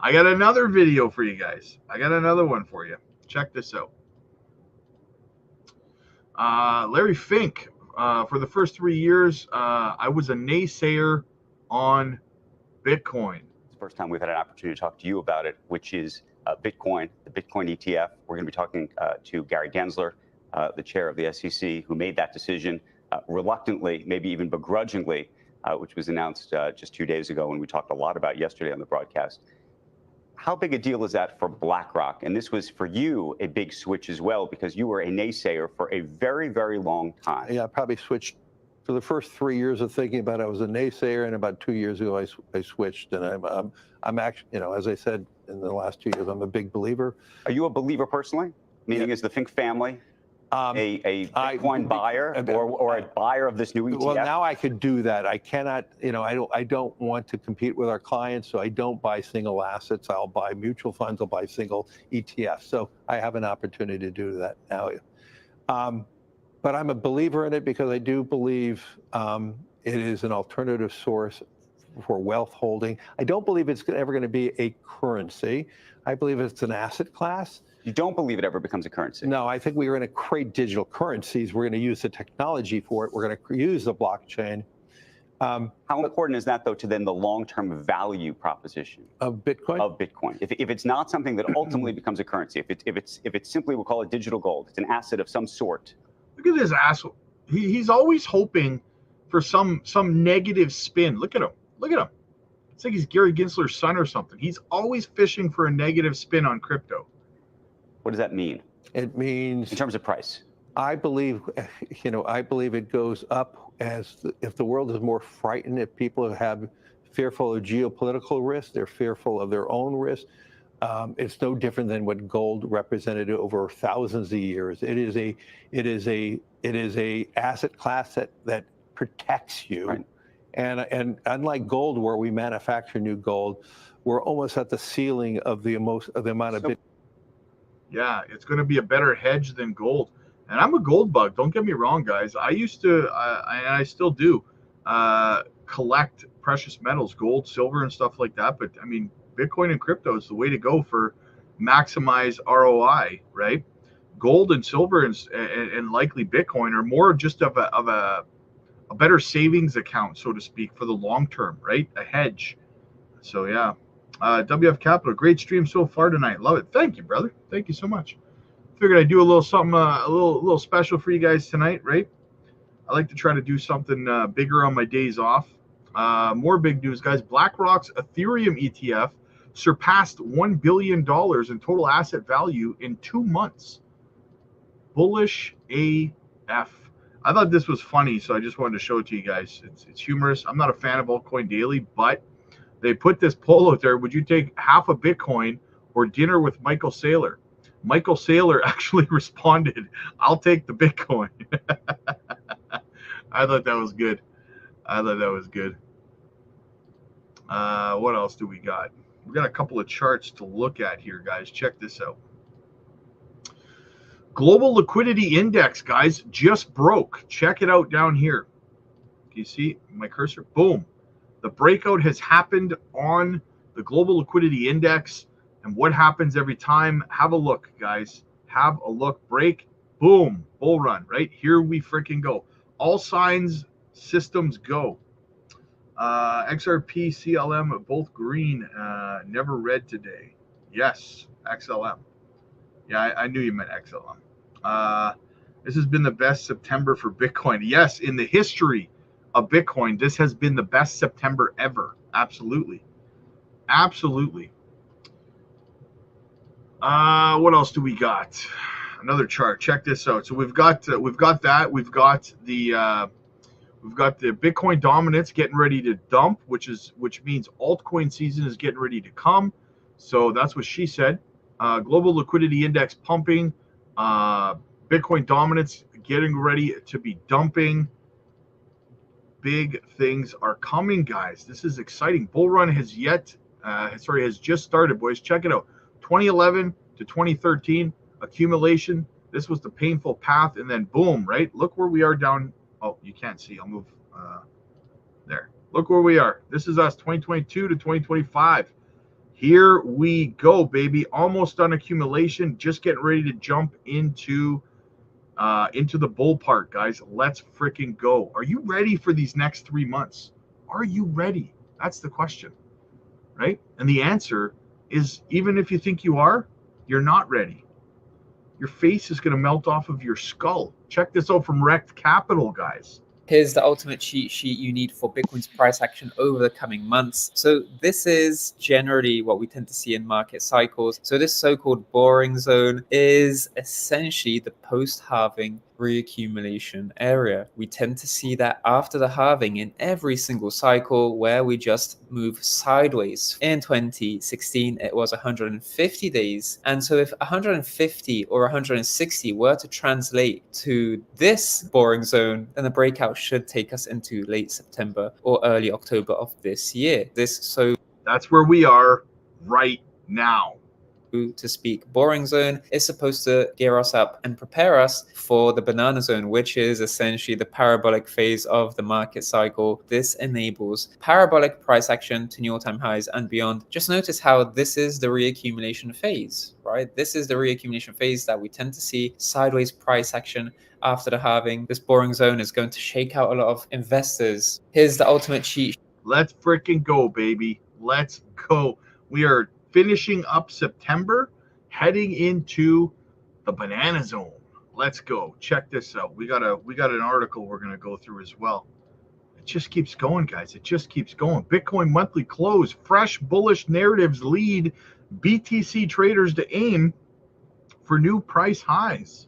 I got another video for you guys. I got another one for you. Check this out. Larry Fink, for the first 3 years, I was a naysayer on Bitcoin. It's the first time we've had an opportunity to talk to you about it, which is Bitcoin, the Bitcoin ETF. We're going to be talking to Gary Gensler, the chair of the SEC, who made that decision reluctantly, maybe even begrudgingly, which was announced just 2 days ago, and we talked a lot about yesterday on the broadcast. How big a deal is that for BlackRock? And this was for you a big switch as well, because you were a naysayer for a very, very long time. Yeah, I probably switched. For the first 3 years of thinking about it, I was a naysayer, and about 2 years ago, I switched. And I'm actually, you know, as I said in the last 2 years, I'm a big believer. Are you a believer personally? Meaning, is the Fink family a Bitcoin buyer or a buyer of this new ETF? Well, now I could do that. I cannot, you know, I don't want to compete with our clients, so I don't buy single assets. I'll buy mutual funds. I'll buy single ETFs. So I have an opportunity to do that now. But I'm a believer in it because I do believe it is an alternative source for wealth holding. I don't believe it's ever going to be a currency. I believe it's an asset class. You don't believe it ever becomes a currency? No, I think we're going to create digital currencies. We're going to use the technology for it. We're going to use the blockchain. How important is that, though, to then the long-term value proposition of Bitcoin? Of Bitcoin. If it's not something that ultimately becomes a currency, if it's simply, we'll call it digital gold, it's an asset of some sort. Look at this asshole. He's always hoping for some negative spin. Look at him. Look at him. It's like he's Gary Gensler's son or something. He's always fishing for a negative spin on crypto. What does that mean? It means, in terms of price, I believe, you know, I believe it goes up if the world is more frightened, if people have fearful of geopolitical risk, they're fearful of their own risk. It's no different than what gold represented over thousands of years. It is a asset class that protects you. Right. And unlike gold, where we manufacture new gold, we're almost at the ceiling of the amount of Bitcoin. Yeah, it's going to be a better hedge than gold. And I'm a gold bug. Don't get me wrong, guys. I used to, I still do, collect precious metals, gold, silver, and stuff like that. But I mean, Bitcoin and crypto is the way to go for maximize ROI, right? Gold and silver and likely Bitcoin are more just of a better savings account, so to speak, for the long term, right? A hedge. So yeah. WF Capital, great stream so far tonight. Love it. Thank you, brother. Thank you so much. Figured I'd do a little something, a little special for you guys tonight, right? I like to try to do something bigger on my days off. More big news, guys. BlackRock's Ethereum ETF surpassed $1 billion in total asset value in 2 months. Bullish AF. I thought this was funny, so I just wanted to show it to you guys. It's humorous. I'm not a fan of Altcoin Daily, but they put this poll out there. Would you take half a Bitcoin or dinner with Michael Saylor? Michael Saylor actually responded, I'll take the Bitcoin. I thought that was good. What else do we got? We got a couple of charts to look at here, guys. Check this out. Global Liquidity Index, guys, just broke. Check it out down here. Can you see my cursor? Boom. The breakout has happened on the Global Liquidity Index. And what happens every time? Have a look, guys. Have a look. Break. Boom. Bull run, right? Here we freaking go. All signs, systems go. XRP, CLM, both green. Never read today. Yes, XLM. Yeah, I knew you meant XLM. This has been the best September for Bitcoin. Yes, in the history of Bitcoin, this has been the best September ever. Absolutely. Absolutely. What else do we got? Another chart. Check this out. So we've got that. We've got the Bitcoin dominance getting ready to dump, which means altcoin season is getting ready to come. So that's what she said. Global Liquidity Index pumping. Bitcoin dominance getting ready to be dumping. Big things are coming, guys. This is exciting. Bull run has just started, boys. Check it out. 2011 to 2013 accumulation. This was the painful path, and then boom, right? Look where we are down. Oh, you can't see. I'll move there. Look where we are. This is us, 2022 to 2025. Here we go, baby. Almost done accumulation. Just getting ready to jump into the bull part, guys. Let's freaking go. Are you ready for these next 3 months? Are you ready? That's the question, right? And the answer is, even if you think you are, you're not ready. Your face is going to melt off of your skull. Check this out from Rect Capital, guys. Here's the ultimate cheat sheet you need for Bitcoin's price action over the coming months. So this is generally what we tend to see in market cycles. So this so-called boring zone is essentially the post-halving reaccumulation area. We tend to see that after the halving in every single cycle where we just move sideways. In 2016, it was 150 days. And so if 150 or 160 were to translate to this boring zone, then the breakout should take us into late September or early October of this year. That's where we are right now. To speak, boring zone is supposed to gear us up and prepare us for the banana zone, which is essentially the parabolic phase of the market cycle. This enables parabolic price action to new all-time highs and beyond. Just notice how this is the reaccumulation phase, right? This is the reaccumulation phase that we tend to see sideways price action after the halving. This boring zone is going to shake out a lot of investors. Here's the ultimate cheat. Let's freaking go, baby. Let's go. We are finishing up September, heading into the banana zone. Let's go. Check this out. We got an article we're going to go through as well. It just keeps going, guys. It just keeps going. Bitcoin monthly close. Fresh bullish narratives lead BTC traders to aim for new price highs.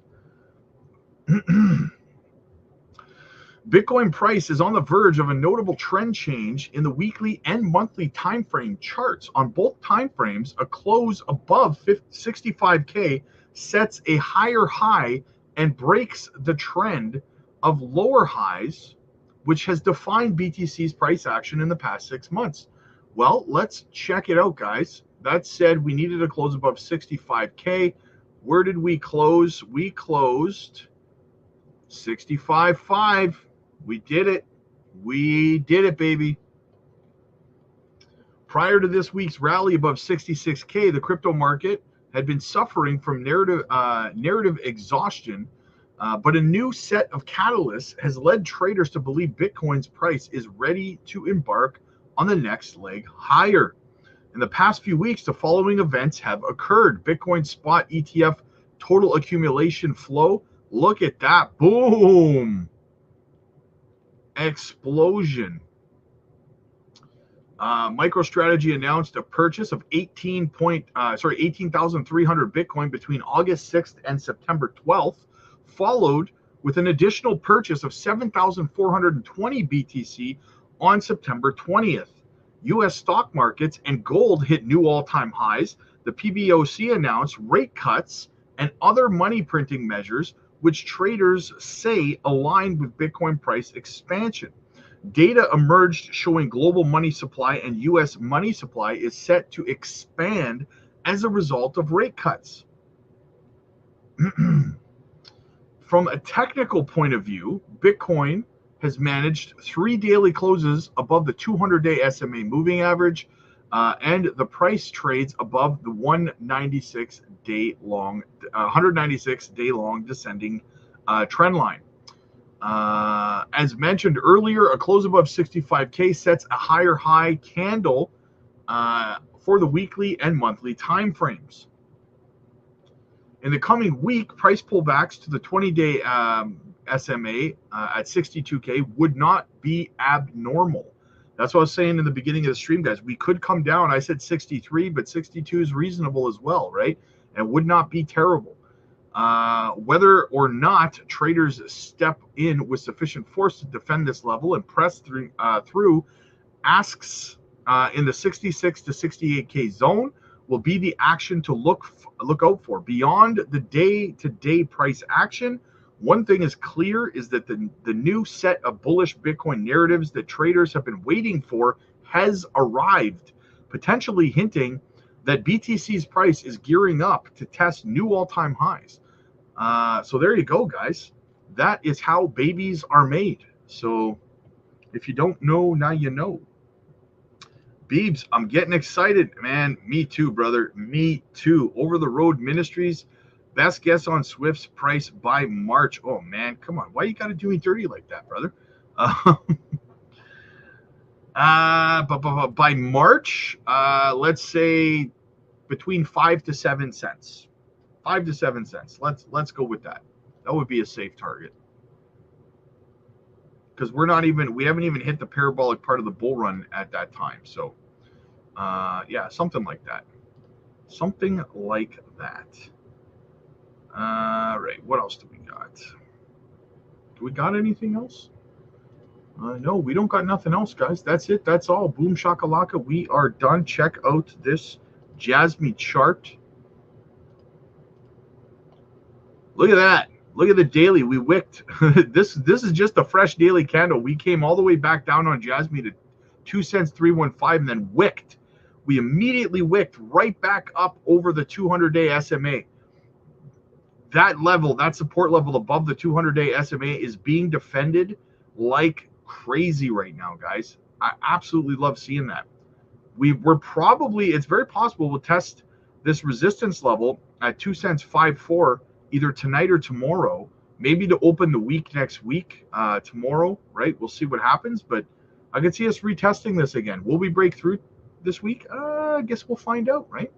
Bitcoin price is on the verge of a notable trend change in the weekly and monthly time frame charts. On both time frames, a close above 65K sets a higher high and breaks the trend of lower highs, which has defined BTC's price action in the past 6 months. Well, let's check it out, guys. That said, we needed a close above 65K. Where did we close? We closed 65.5. We did it. We did it, baby. Prior to this week's rally above 66K, the crypto market had been suffering from narrative exhaustion, but a new set of catalysts has led traders to believe Bitcoin's price is ready to embark on the next leg higher. In the past few weeks, the following events have occurred. Bitcoin spot ETF total accumulation flow. Look at that. Boom. Explosion. MicroStrategy announced a purchase of 18,300 Bitcoin between August 6th and September 12th, followed with an additional purchase of 7,420 BTC on September 20th. U.S. stock markets and gold hit new all-time highs. The PBOC announced rate cuts and other money printing measures, which traders say aligned with Bitcoin price expansion. Data emerged showing global money supply and U.S. money supply is set to expand as a result of rate cuts. From a technical point of view, Bitcoin has managed 3 daily closes above the 200-day SMA moving average, and the price trades above the 196-day long descending trend line. As mentioned earlier, a close above 65K sets a higher high candle for the weekly and monthly time frames. In the coming week, price pullbacks to the 20-day SMA at 62K would not be abnormal. That's what I was saying in the beginning of the stream, guys. We could come down. I said 63, but 62 is reasonable as well, right? And would not be terrible. Whether or not traders step in with sufficient force to defend this level and press through asks in the 66 to 68K zone will be the action to look out for. Beyond the day-to-day price action, one thing is clear is that the new set of bullish Bitcoin narratives that traders have been waiting for has arrived, potentially hinting that BTC's price is gearing up to test new all-time highs. So there you go, guys. That is how babies are made. So if you don't know, now you know. Beebs, I'm getting excited, man. Me too, brother. Me too. Over the Road Ministries, best guess on Swift's price by March. Oh, man, come on. Why you got to do me dirty like that, brother? But by March, let's say between 5 to 7 cents. 5 to 7 cents. Let's go with that. That would be a safe target. Because we haven't even hit the parabolic part of the bull run at that time. So yeah, something like that. Something like that. Right, what else do we got? Do we got anything else? No, we don't got nothing else, guys. That's it. That's all. Boom shakalaka. We are done. Check out this JASMY chart. Look at that. Look at the daily. We wicked. This is just a fresh daily candle. We came all the way back down on JASMY to 2 cents 315 and then wicked. We immediately wicked right back up over the 200-day SMA. That level, that support level above the 200-day SMA is being defended like crazy right now, guys. I absolutely love seeing that. We're probably, it's very possible we'll test this resistance level at 2 cents 54 either tonight or tomorrow, maybe to open the week next week, tomorrow, right? We'll see what happens, but I could see us retesting this again. Will we break through this week? I guess we'll find out, right?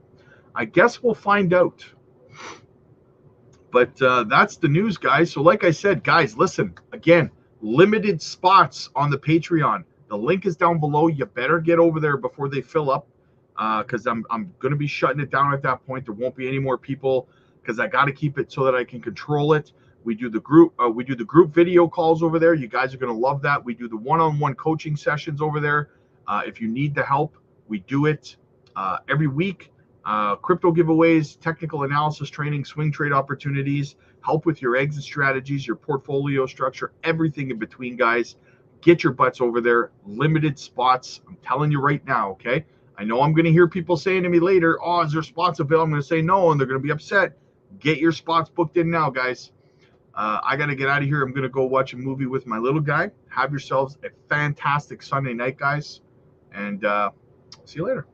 I guess we'll find out. But that's the news, guys. So like I said, guys, listen, again, limited spots on the Patreon. The link is down below. You better get over there before they fill up, because I'm going to be shutting it down at that point. There won't be any more people because I got to keep it so that I can control it. We do the group video calls over there. You guys are going to love that. We do the one-on-one coaching sessions over there. If you need the help, we do it every week. Crypto giveaways, technical analysis training, swing trade opportunities, help with your exit strategies, your portfolio structure, everything in between, guys. Get your butts over there. Limited spots. I'm telling you right now, okay? I know I'm going to hear people saying to me later, oh, is there spots available? I'm going to say no, and they're going to be upset. Get your spots booked in now, guys. I got to get out of here. I'm going to go watch a movie with my little guy. Have yourselves a fantastic Sunday night, guys. And see you later.